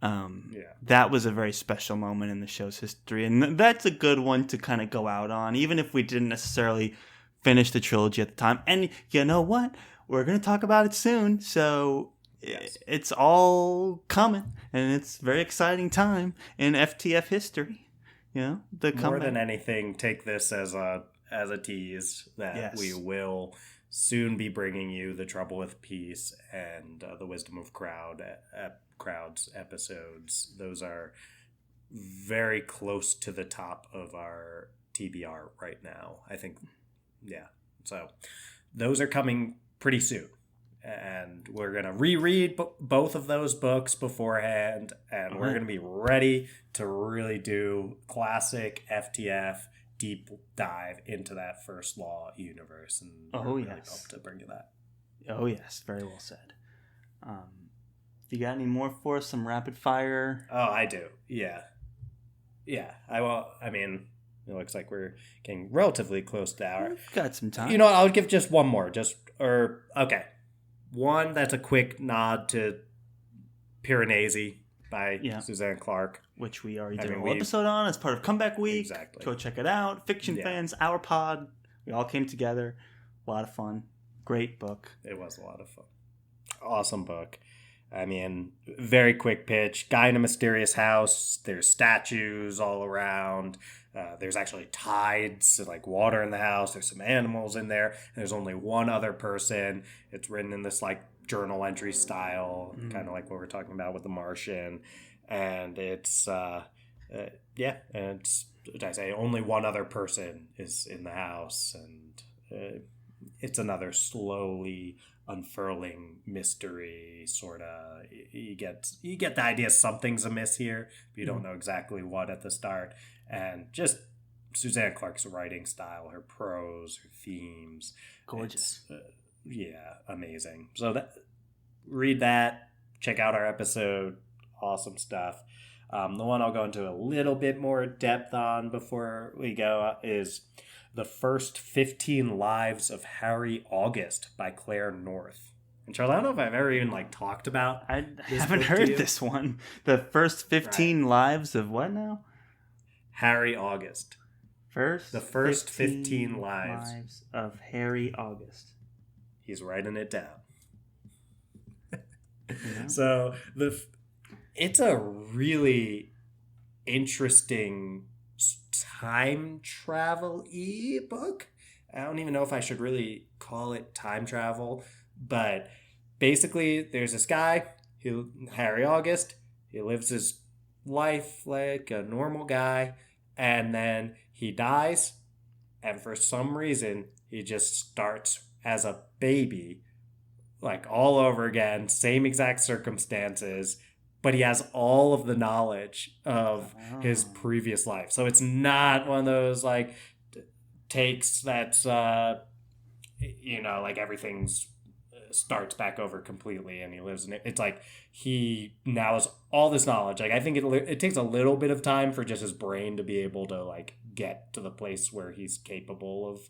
That was a very special moment in the show's history, and that's a good one to kind of go out on, even if we didn't necessarily finish the trilogy at the time. And you know what? We're going to talk about it soon, so it's all coming, and it's a very exciting time in FTF history. You know, more than anything, take this as a tease that we will soon be bringing you the Trouble with Peace and the Wisdom of Crowds episodes. Those are very close to the top of our TBR right now, I think. Yeah, so those are coming pretty soon. And we're going to reread both of those books beforehand, and we're going to be ready to really do classic FTF deep dive into that First Law universe. And we're really pumped to bring you that. Oh, yes. Very well said. You got any more for us? Some rapid fire? Oh, I do. Yeah. Yeah. I mean, it looks like we're getting relatively close to hour. We've got some time. You know what? I would give just one more. Okay. One that's a quick nod to Piranesi by Suzanne Clark. Which we already did a whole episode on as part of Comeback Week. Exactly. Go check it out. Fiction fans, our pod. We all came together. A lot of fun. Great book. It was a lot of fun. Awesome book. I mean, very quick pitch. Guy in a mysterious house. There's statues all around. There's actually tides, like water in the house. There's some animals in there. And there's only one other person. It's written in this like journal entry style, kind of like what we're talking about with The Martian. And it's, and it's, did I say, only one other person is in the house. And it's another slowly unfurling mystery, sort of. You get the idea something's amiss here, but you don't know exactly what at the start. And just Suzanne Clark's writing style, her prose, her themes, gorgeous. Amazing. So read that, check out our episode. Awesome stuff. The one I'll go into a little bit more depth on before we go is The First 15 Lives of Harry August by Claire North. And Charlie, I don't know if I've ever even talked about I haven't heard this one. The First 15 Lives of what now? Harry August. The first 15 lives of Harry August. He's writing it down. So it's a really interesting time travel-y book. I don't even know if I should really call it time travel, but basically there's this guy Harry August, he lives his life like a normal guy, and then he dies, and for some reason, he just starts as a baby, like all over again, same exact circumstances, but he has all of the knowledge of his previous life. So it's not one of those like takes that's like everything's starts back over completely and he lives in it. It's like he now has all this knowledge. Like I think it takes a little bit of time for just his brain to be able to like get to the place where he's capable of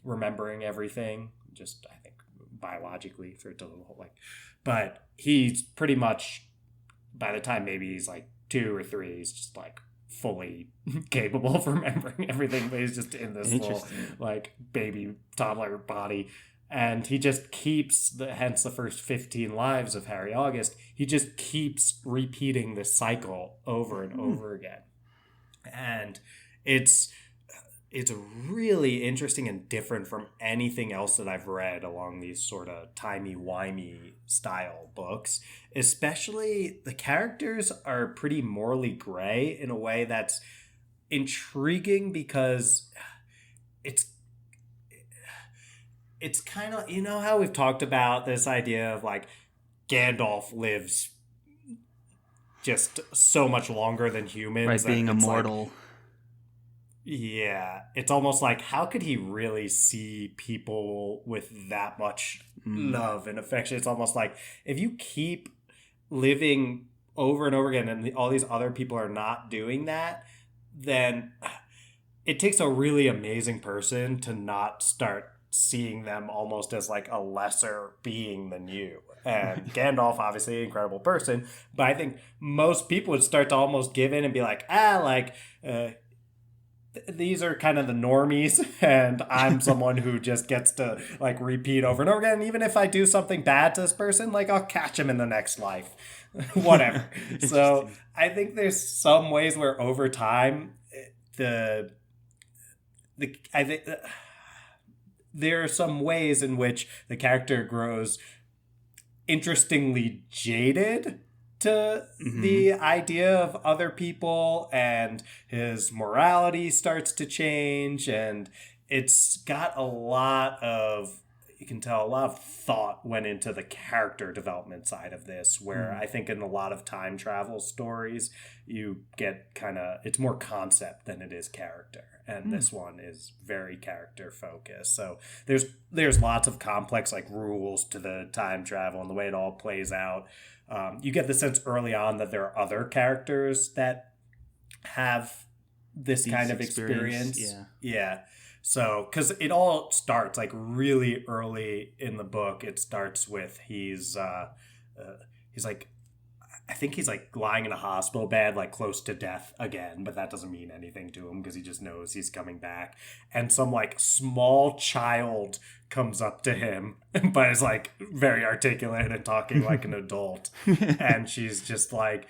remembering everything. Just I think biologically for it to like, but he's pretty much by the time maybe he's like 2 or 3, he's just like fully capable of remembering everything, but he's just in this little like baby toddler body. And he just keeps hence the first 15 lives of Harry August, he just keeps repeating this cycle over and over again. And it's really interesting and different from anything else that I've read along these sort of timey-wimey style books. Especially the characters are pretty morally gray in a way that's intriguing because it's kind of, how we've talked about this idea of like Gandalf lives just so much longer than humans. Right, being immortal. Like, yeah, it's almost like how could he really see people with that much love and affection? It's almost like if you keep living over and over again and all these other people are not doing that, then it takes a really amazing person to not start seeing them almost as like a lesser being than you. And Gandalf, obviously an incredible person, but I think most people would start to almost give in and be like, these are kind of the normies and I'm someone who just gets to like repeat over and over again. And even if I do something bad to this person, like I'll catch him in the next life, whatever. So I think there's some ways where over time I think there are some ways in which the character grows interestingly jaded to the idea of other people, and his morality starts to change, and it's got a lot of thought went into the character development side of this, where I think in a lot of time travel stories you get it's more concept than it is character, and this one is very character focused. So there's lots of complex like rules to the time travel and the way it all plays out. You get the sense early on that there are other characters that have this kind of experience. Yeah. So, because it all starts like really early in the book. It starts with he's like, I think he's like lying in a hospital bed, like close to death again, but that doesn't mean anything to him because he just knows he's coming back. And some like small child comes up to him, but is like very articulate and talking like an adult. And she's just like,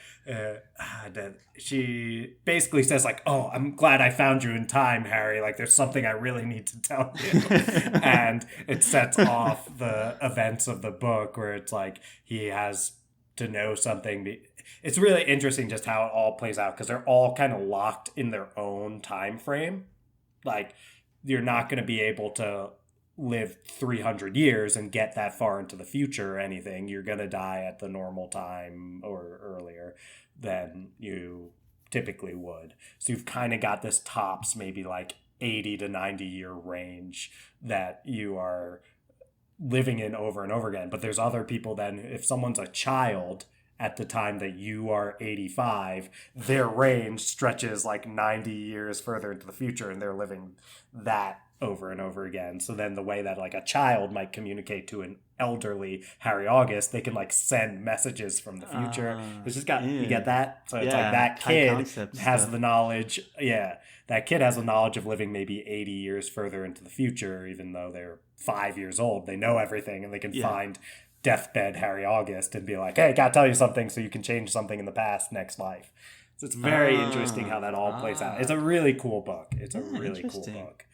she basically says like, "Oh, I'm glad I found you in time, Harry. Like there's something I really need to tell you." And it sets off the events of the book where it's like he has to know something. It's really interesting just how it all plays out because they're all kind of locked in their own time frame. Like you're not going to be able to live 300 years and get that far into the future or anything. You're going to die at the normal time or earlier than you typically would. So you've kind of got this tops maybe like 80 to 90 year range that you are living in over and over again. But there's other people then, if someone's a child at the time that you are 85, their range stretches like 90 years further into the future and they're living that over and over again. So then the way that like a child might communicate to an elderly Harry August, they can like send messages from the future. It's just you get that? So it's like that kid has the knowledge. Yeah. That kid has the knowledge of living maybe 80 years further into the future, even though they're 5 years old. They know everything and they can find deathbed Harry August and be like, "Hey, gotta tell you something so you can change something in the past next life." So it's very interesting how that all plays out. It's a really cool book. It's a really cool book.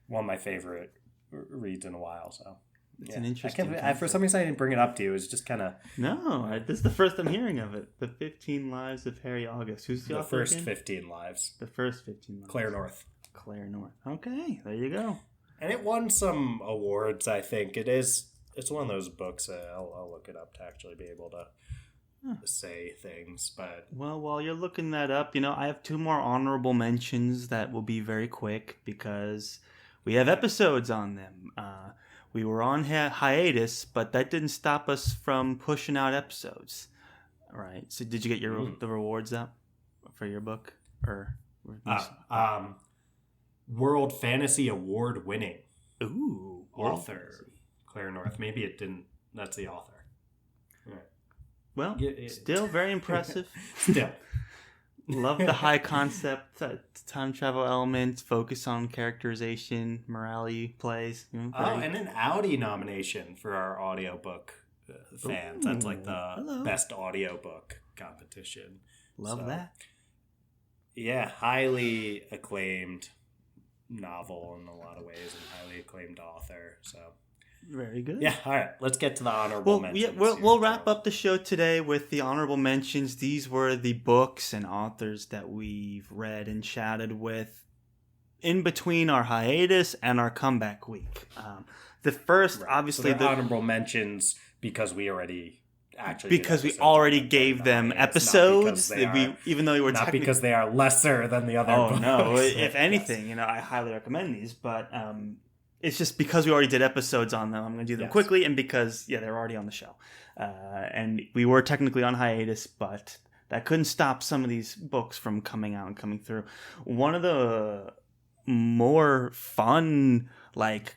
One of my favorite reads in a while. So It's an interesting for some reason I didn't bring it up to you. It was just kind of... No, this is the first I'm hearing of it. The 15 Lives of Harry August. Who's the author first again? 15 Lives. The first 15 Lives. Claire North. Claire North. Okay, there you go. And it won some awards, I think. It's one of those books. I'll look it up to actually be able to say things. But well, while you're looking that up, I have 2 more honorable mentions that will be very quick because we have episodes on them. We were on hiatus, but that didn't stop us from pushing out episodes. All right. So did you get the rewards up for your book or? World Fantasy Award winning. Ooh. Author Claire North. Maybe it didn't. That's the author. Right. Well, still very impressive. Still. Love the high concept, time travel elements, focus on characterization, morality plays. And an Audi nomination for our audiobook fans. Ooh, that's like the best audiobook competition. Love that. Yeah, highly acclaimed novel in a lot of ways and highly acclaimed author. So very good. Yeah, all right. Let's get to the honorable mentions. Yeah, we'll wrap up the show today with the honorable mentions. These were the books and authors that we've read and chatted with in between our hiatus and our comeback week. The first, obviously, so the honorable mentions because we already gave them episodes. Even though we were not because they are lesser than the other. Oh no! If anything, I highly recommend these, but it's just because we already did episodes on them. I'm going to do them quickly, and because they're already on the show, and we were technically on hiatus, but that couldn't stop some of these books from coming out and coming through. One of the more fun,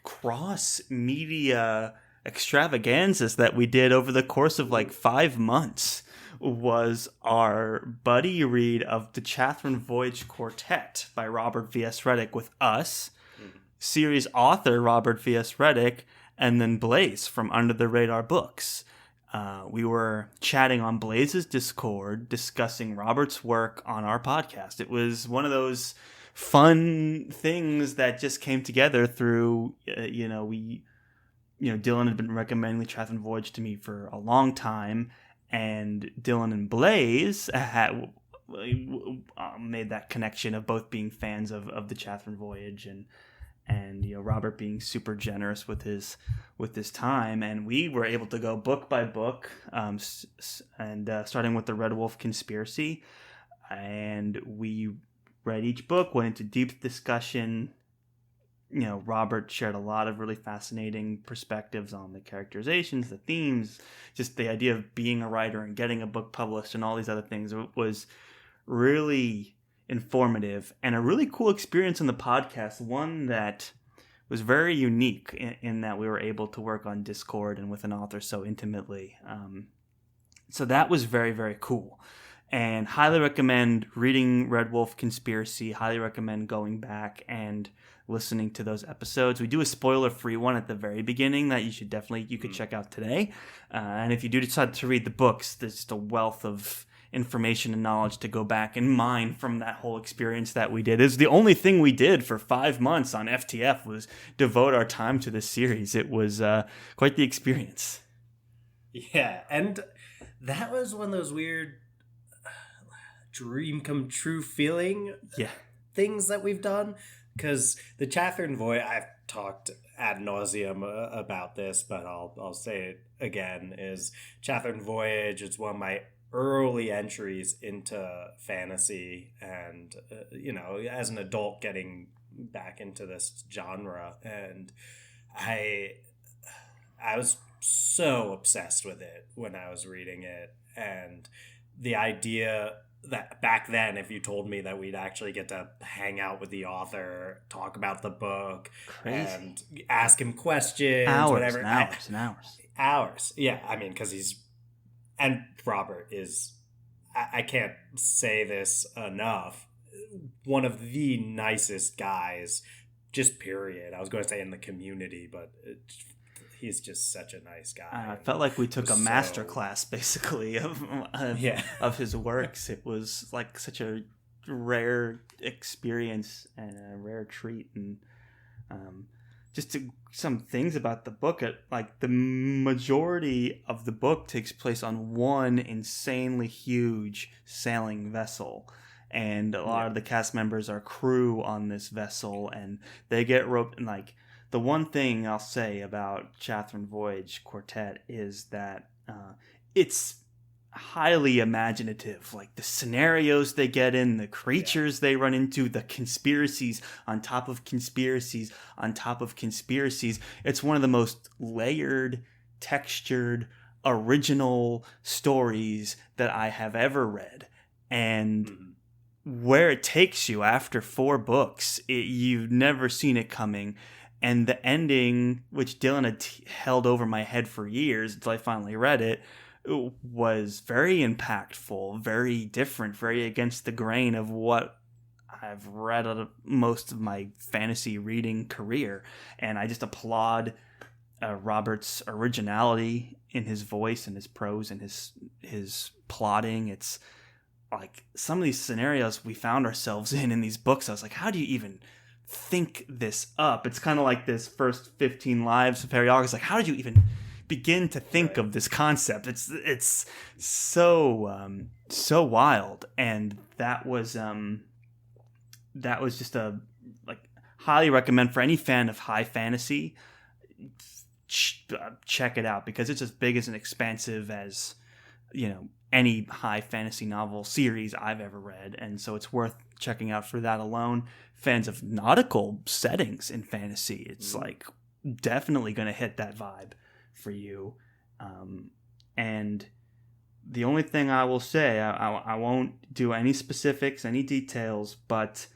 cross media extravaganzas that we did over the course of 5 months was our buddy read of the Chatham Voyage Quartet by Robert V.S. Reddick with us, series author Robert V.S. Reddick, and then Blaze from Under the Radar Books. We were chatting on Blaze's Discord, discussing Robert's work on our podcast. It was one of those fun things that just came together through, Dylan had been recommending the Chatham Voyage to me for a long time, and Dylan and Blaze had made that connection of both being fans of the Chatham Voyage and Robert being super generous with his time, and we were able to go book by book, and starting with the Red Wolf Conspiracy, and we read each book, went into deep discussion. Robert shared a lot of really fascinating perspectives on the characterizations, the themes, just the idea of being a writer and getting a book published and all these other things. It was really informative and a really cool experience in the podcast, one that was very unique in that we were able to work on Discord and with an author so intimately. So that was very, very cool. And highly recommend reading Red Wolf Conspiracy. Highly recommend going back and listening to those episodes. We do a spoiler-free one at the very beginning that you could check out today. And if you do decide to read the books, there's just a wealth of information and knowledge to go back and mine from that whole experience that we did. It's the only thing we did for 5 months on FTF was devote our time to this series. It was quite the experience. Yeah, and that was one of those weird dream come true feeling things that we've done, because the Chatham Voyage, I've talked ad nauseum about this, but I'll say it again, is Chatham Voyage. It's one of my early entries into fantasy, and as an adult getting back into this genre, and I was so obsessed with it when I was reading it, and the idea that back then, if you told me that we'd actually get to hang out with the author, talk about the book, and ask him questions, whatever. Hours. Yeah, I mean, because Robert is, I can't say this enough, one of the nicest guys, just period. I was going to say in the community, but he's just such a nice guy. I felt like we took a master class, basically, of his works. It was such a rare experience and a rare treat, and some things about the book. Like the majority of the book takes place on one insanely huge sailing vessel. And a lot of the cast members are crew on this vessel, and they get roped. And like the one thing I'll say about Chatham Voyage Quartet is that it's highly imaginative. Like the scenarios they get in, the creatures they run into, the conspiracies on top of conspiracies on top of conspiracies. It's one of the most layered, textured, original stories that I have ever read. And where it takes you after 4 books, you've never seen it coming. And the ending, which Dylan had held over my head for years until I finally read it, was very impactful, very different, very against the grain of what I've read out of most of my fantasy reading career. And I just applaud Robert's originality in his voice and his prose and his plotting. It's like some of these scenarios we found ourselves in these books. I was like, how do you even think this up? It's kind of like this first 15 lives of Harry August. Like, how did you even begin to think of this concept? It's so wild. And that was just a highly recommend for any fan of high fantasy. Check it out, because it's as big as and expansive as any high fantasy novel series I've ever read, and so it's worth checking out for that alone. Fans of nautical settings in fantasy, it's like definitely going to hit that vibe for you. And the only thing I will say, I won't do any specifics, any details, but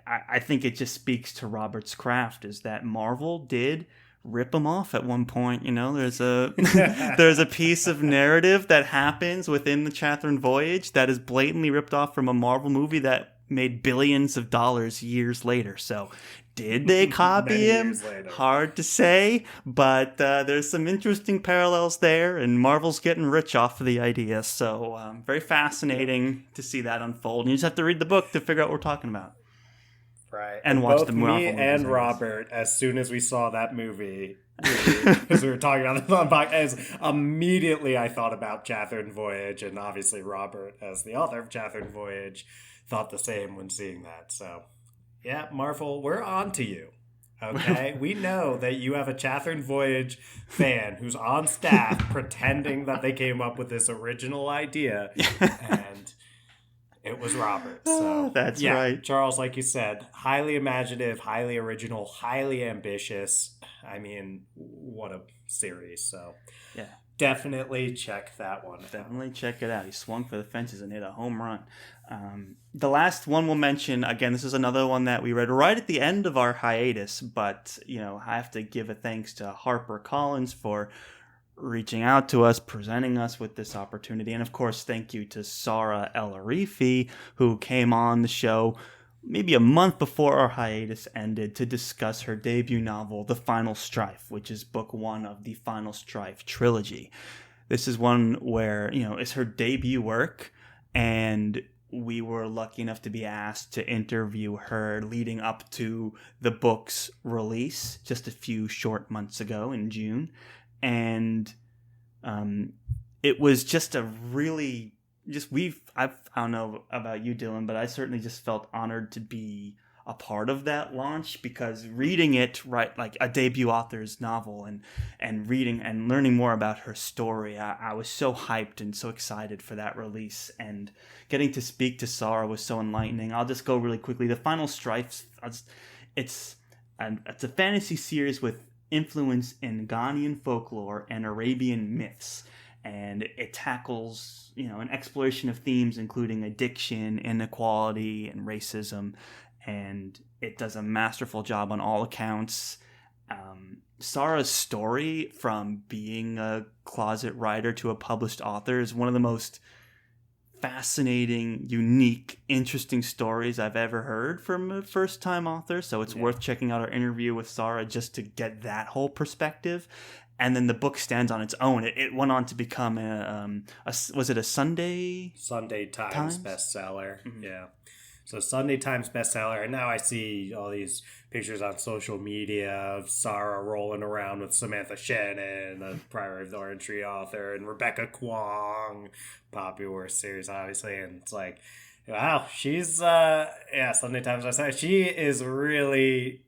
I think it just speaks to Robert's craft, is that Marvel did rip him off at one point. There's a piece of narrative that happens within the Chatham Voyage that is blatantly ripped off from a Marvel movie that made billions of dollars years later. So did they copy him? Hard to say, but there's some interesting parallels there, and Marvel's getting rich off of the idea. So very fascinating to see that unfold. And you just have to read the book to figure out what we're talking about. Right. And watch both the Marvel me movies, and Robert, as soon as we saw that movie, because we were talking about this on podcast, immediately I thought about Chatham Voyage, and obviously Robert, as the author of Chatham Voyage, thought the same when seeing that. So, yeah, Marvel, we're on to you. Okay? We know that you have a Chatham Voyage fan who's on staff pretending that they came up with this original idea, and it was Robert. So that's right. Charles, like you said, highly imaginative, highly original, highly ambitious. I mean, what a series. So yeah, definitely check that one out. Definitely check it out. He swung for the fences and hit a home run. The last one we'll mention, again, this is another one that we read right at the end of our hiatus, but I have to give a thanks to Harper Collins for reaching out to us, presenting us with this opportunity. And of course, thank you to Sarah El-Arifi, who came on the show maybe a month before our hiatus ended to discuss her debut novel, The Final Strife, which is book 1 of the Final Strife trilogy. This is one where, it's her debut work, and we were lucky enough to be asked to interview her leading up to the book's release just a few short months ago in June. And it was just a really I don't know about you, Dylan, but I certainly just felt honored to be a part of that launch, because reading it, right, like a debut author's novel, and reading and learning more about her story, I was so hyped and so excited for that release, and getting to speak to Sarah was so enlightening. I'll just go really quickly. The Final Strife, it's a fantasy series with influence in Ghanaian folklore and Arabian myths, and it tackles an exploration of themes including addiction, inequality, and racism, and it does a masterful job on all accounts. Sarah's story, from being a closet writer to a published author, is one of the most fascinating, unique, interesting stories I've ever heard from a first-time author. So it's worth checking out our interview with Sarah just to get that whole perspective. And then the book stands on its own. It went on to become was it a Sunday Times bestseller? Mm-hmm. Yeah. So Sunday Times bestseller, and now I see all these pictures on social media of Sarah rolling around with Samantha Shannon, the Priory of the Orange Tree author, and Rebecca Kwong, popular series, obviously. And it's like, wow, she's, Sunday Times bestseller. She is really...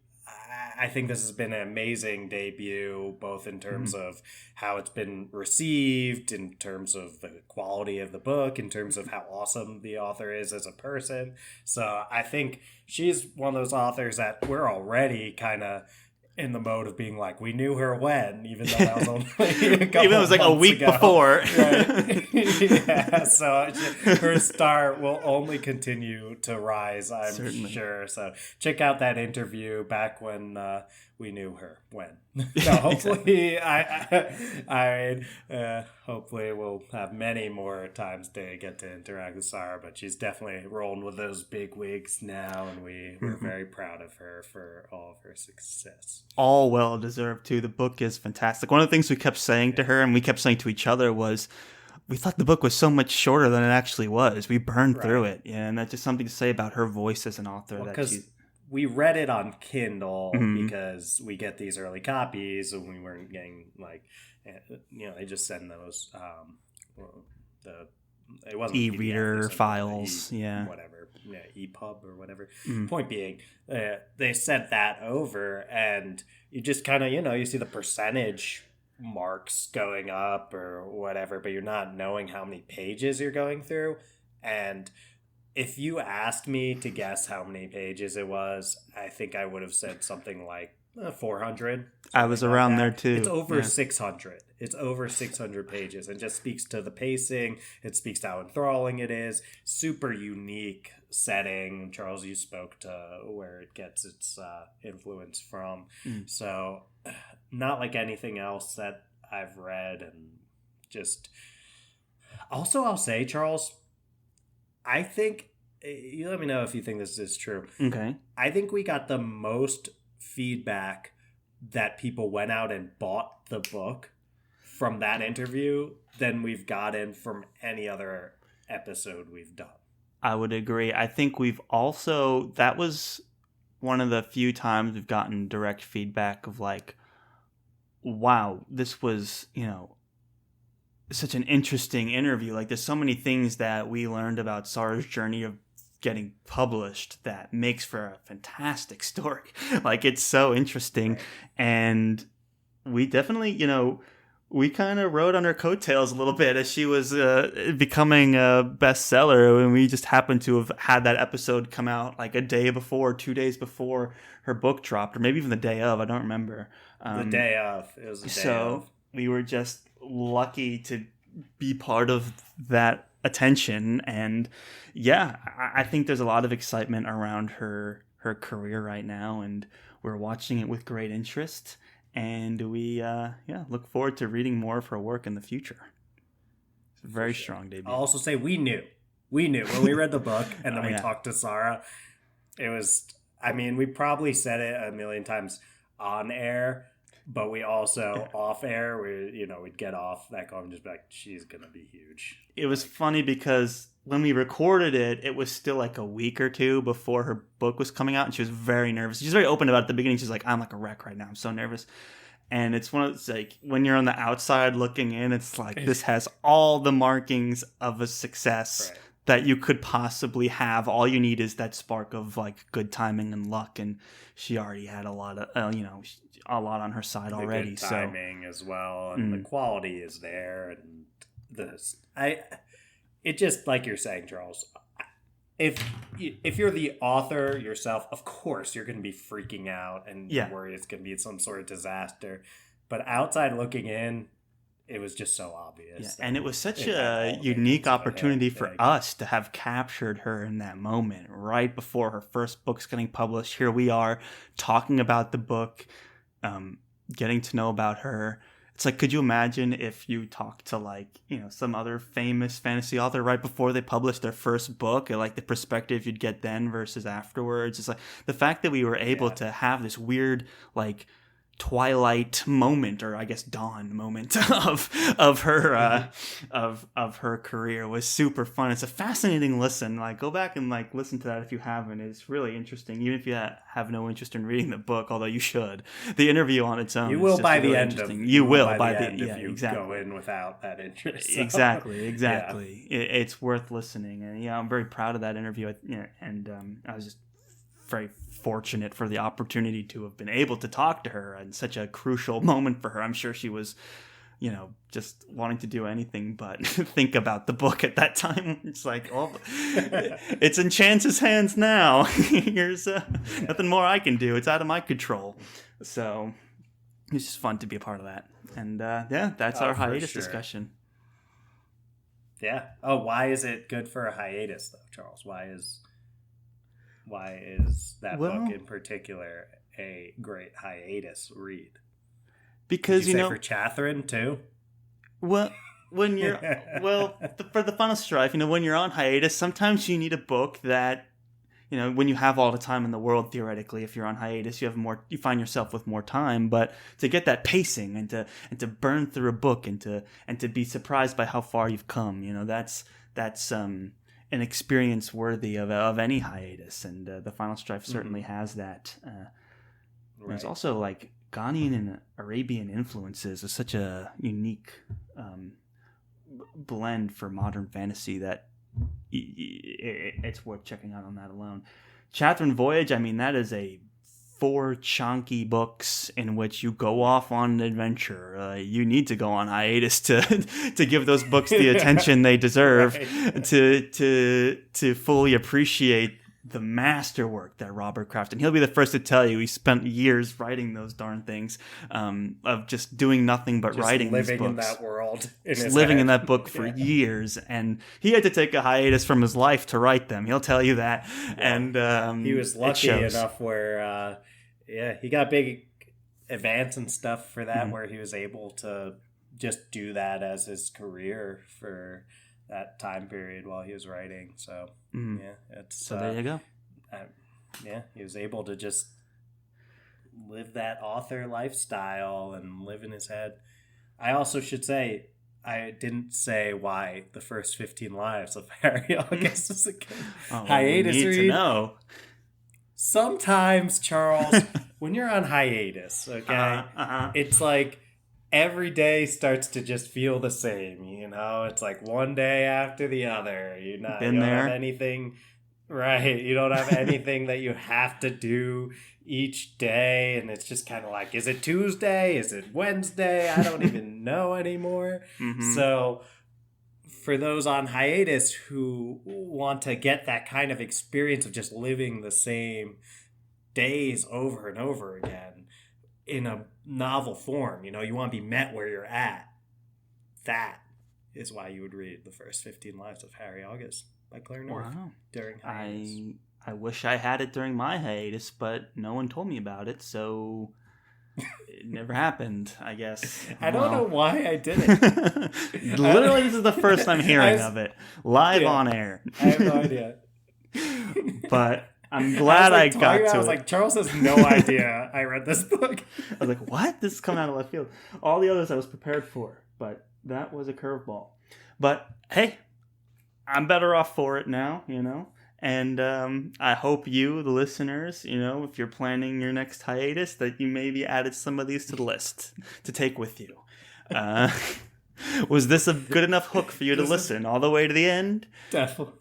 I think this has been an amazing debut, both in terms of how it's been received, in terms of the quality of the book, in terms of how awesome the author is as a person. So I think she's one of those authors that we're already kind of in the mode of being like, we knew her when, even though that was only a couple even it was like a week ago. before. Right? Yeah, so her star will only continue to rise, I'm Certainly. sure. So check out that interview back when we knew her when. So hopefully, hopefully we'll have many more times to get to interact with Sarah, but she's definitely rolling with those big wigs now, and we're very proud of her for all of her success. All well deserved too. The book is fantastic. One of the things we kept saying to her, and we kept saying to each other, was we thought the book was so much shorter than it actually was. We burned through it, and that's just something to say about her voice as an author. Because we read it on Kindle because we get these early copies, and we weren't getting they just send those it wasn't e-reader PDF, files, whatever, EPUB or whatever. Point being, they sent that over, and you just kind of you see the percentage marks going up or whatever, but you're not knowing how many pages you're going through. And if you asked me to guess how many pages it was, I think I would have said something like 400. I was around there too. It's over 600. It's over 600 pages, and just speaks to the pacing. It speaks to how enthralling it is. Super unique setting. Charles, you spoke to where it gets its influence from. So not like anything else that I've read. And just also, I'll say, Charles, I think, you let me know if you think this is true. Okay. I think we got the most feedback that people went out and bought the book from that interview than we've gotten from any other episode we've done. I would agree. I think we've also, that was one of the few times we've gotten direct feedback of like, wow, this was, such an interesting interview. Like, there's so many things that we learned about Sarah's journey of getting published that makes for a fantastic story. Like, it's so interesting. Right. And we definitely, we kind of rode on her coattails a little bit as she was becoming a bestseller, and we just happened to have had that episode come out like a day before, 2 days before her book dropped, or maybe even the day of. I don't remember. The day of. It was the day of. So we were just lucky to be part of that attention, and I think there's a lot of excitement around her career right now, and we're watching it with great interest. And we look forward to reading more of her work in the future. It's a very strong debut. I'll also say we knew when we read the book and then we talked to Sarah. It was, we probably said it a million times on air, but we also off air, we'd get off that call and just be like, she's going to be huge. It was funny because when we recorded it, it was still like a week or two before her book was coming out, and she was very nervous. She's very open about it at the beginning. She's like, I'm like a wreck right now. I'm so nervous. And it's one of those, like, when you're on the outside looking in, it's like, this has all the markings of a success that you could possibly have. All you need is that spark of like good timing and luck, and she already had a lot of a lot on her side already. Good timing as well, and the quality is there, and it just, like you're saying, Charles, if you're the author yourself, of course you're going to be freaking out and worried it's going to be some sort of disaster. But outside looking in, it was just so obvious. Yeah, and it was such a unique opportunity for us to have captured her in that moment, right before her first book's getting published. Here we are talking about the book, getting to know about her. It's like, could you imagine if you talked to some other famous fantasy author right before they published their first book, and like the perspective you'd get then versus afterwards? It's like the fact that we were able to have this weird twilight moment, or I guess dawn moment of her of her career was super fun. It's a fascinating listen. Like, go back and like listen to that if you haven't. It's really interesting, even if you have no interest in reading the book, although you should. The interview on its own, you will by the end of you will by the end if you go in without that interest. So. Exactly. Yeah. It's worth listening, and I'm very proud of that interview. And I was just very fortunate for the opportunity to have been able to talk to her in such a crucial moment for her. I'm sure she was, just wanting to do anything but think about the book at that time. It's like, it's in Chance's hands now. Here's nothing more I can do. It's out of my control. So it's just fun to be a part of that. And that's our hiatus discussion. Yeah. Oh, why is it good for a hiatus, though, Charles? Why is that book in particular a great hiatus read? Because Did you say for Catherine too. Well, when you're for the Final Strife, when you're on hiatus, sometimes you need a book that, when you have all the time in the world, theoretically, if you're on hiatus, you find yourself with more time. But to get that pacing and to burn through a book and to be surprised by how far you've come, that's an experience worthy of any hiatus, and the Final Strife certainly has that. There's also like Ghanaian and Arabian influences is such a unique blend for modern fantasy that it's worth checking out on that alone. Chatham Voyage, that is a 4 chunky books in which you go off on an adventure. You need to go on hiatus to give those books the attention they deserve, right. to fully appreciate the masterwork that Robert crafted. And he'll be the first to tell you he spent years writing those darn things, of just doing nothing but writing these books. Living in that world. In that book for years. And he had to take a hiatus from his life to write them. He'll tell you that. Well, and he was lucky enough where he got big advance and stuff for that, where he was able to just do that as his career for that time period while he was writing. So so there you go. He was able to just live that author lifestyle and live in his head. I also should say, I didn't say why the first 15 lives of Harry August is a good hiatus read. To know. Sometimes, Charles, when you're on hiatus, okay, it's like every day starts to just feel the same, It's like one day after the other. You don't have anything, right? You don't have anything that you have to do each day, and it's just kind of like, is it Tuesday? Is it Wednesday? I don't even know anymore. So for those on hiatus who want to get that kind of experience of just living the same days over and over again in a novel form, you want to be met where you're at. That is why you would read the first 15 lives of Harry August by Claire North during hiatus. I wish I had it during my hiatus, but no one told me about it, so it never happened, I guess. I don't know why I didn't. Literally, this is the first I'm hearing of it. Live on air. I have no idea. But I'm glad I got to it. I was like, Charles has no idea I read this book. I was like, what? This is coming out of left field. All the others I was prepared for, but that was a curveball. But hey, I'm better off for it now, And I hope you, the listeners, if you're planning your next hiatus, that you maybe added some of these to the list to take with you. Was this a good enough hook for you to listen all the way to the end? Definitely.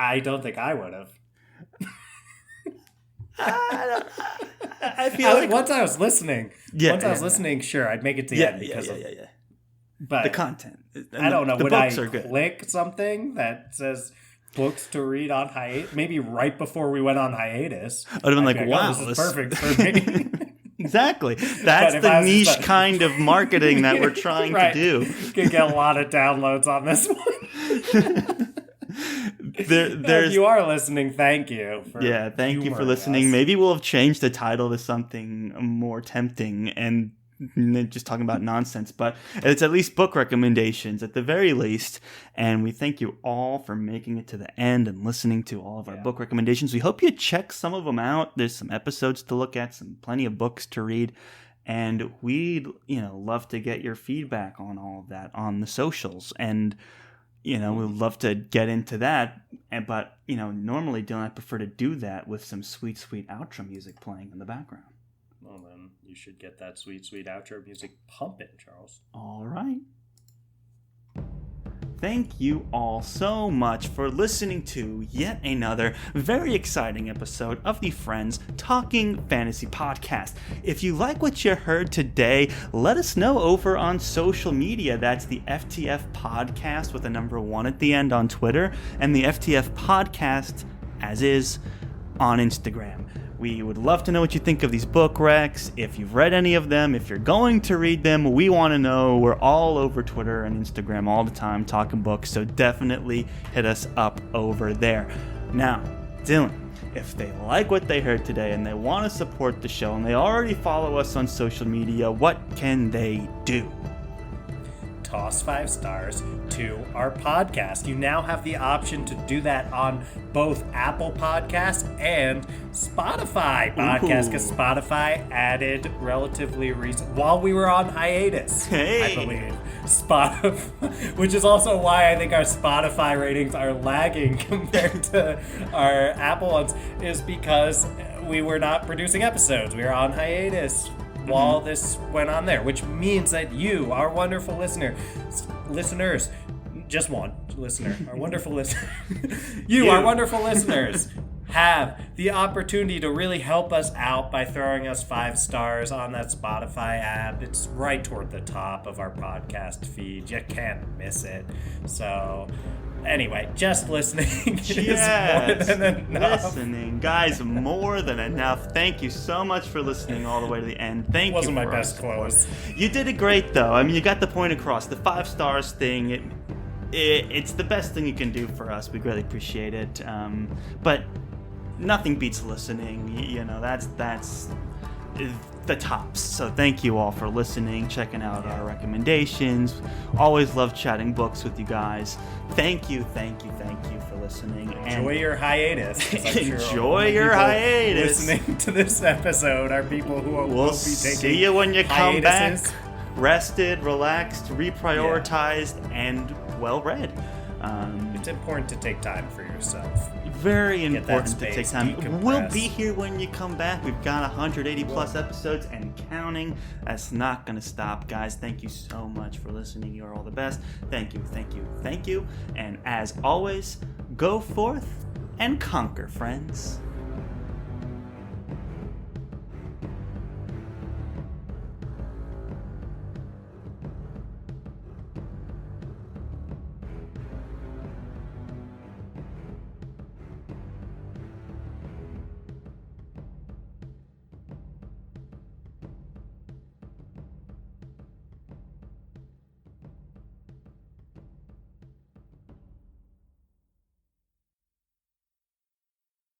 I don't think I would have. I feel like once I was listening, sure, I'd make it to the end because of but the content. I don't know. Would I click something that says books to read on hiatus? Maybe right before we went on hiatus. I'd have been like, wow, this is perfect for me. Exactly. That's the niche kind of marketing that we're trying to do. Could get a lot of downloads on this one. If you are listening, thank you. Thank you for listening. Maybe we'll have changed the title to something more tempting, and just talking about nonsense, but it's at least book recommendations at the very least. And we thank you all for making it to the end and listening to all of our book recommendations. We hope you check some of them out. There's some episodes to look at, plenty of books to read. And we'd, love to get your feedback on all of that on the socials. And, we'd love to get into that. But, normally, Dylan, I prefer to do that with some sweet, sweet outro music playing in the background. Well, then you should get that sweet, sweet outro music pumping, Charles. All right. Thank you all so much for listening to yet another very exciting episode of the Friends Talking Fantasy Podcast. If you like what you heard today, let us know over on social media. That's the FTF Podcast with a number 1 at the end on Twitter, and the FTF Podcast, as is, on Instagram. We would love to know what you think of these book recs. If you've read any of them, if you're going to read them, we want to know. We're all over Twitter and Instagram all the time talking books, so definitely hit us up over there. Now, Dylan, if they like what they heard today and they want to support the show and they already follow us on social media, what can they do? Toss 5 stars to our podcast. You now have the option to do that on both Apple Podcasts and Spotify Podcasts, because Spotify added relatively recent, while we were on hiatus, I believe. Spotify, which is also why I think our Spotify ratings are lagging compared to our Apple ones, is because we were not producing episodes. We were on hiatus while this went on there, which means that you, our wonderful listeners, just one listener, our wonderful listener, our wonderful listeners, have the opportunity to really help us out by throwing us 5 stars on that Spotify app. It's right toward the top of our podcast feed. You can't miss it. So anyway, just listening is more than enough. Listening, guys, more than enough. Thank you so much for listening all the way to the end. Thank you. Wasn't my best close. You did it great, though. I mean, you got the point across. The 5 stars thing, it's the best thing you can do for us. We greatly appreciate it. But nothing beats listening. That's the tops. So thank you all for listening, checking out our recommendations. Always love chatting books with you guys. Thank you for listening. Enjoy your hiatus. Enjoy your hiatus. Listening to this episode are people who will be taking see you when you come hiatuses. Back, rested, relaxed, reprioritized, and well read. It's important to take time for yourself. Very important to take time. Decompress. We'll be here when you come back. We've got 180 plus episodes and counting. That's not going to stop, guys. Thank you so much for listening. You're all the best. Thank you. And as always, go forth and conquer, friends.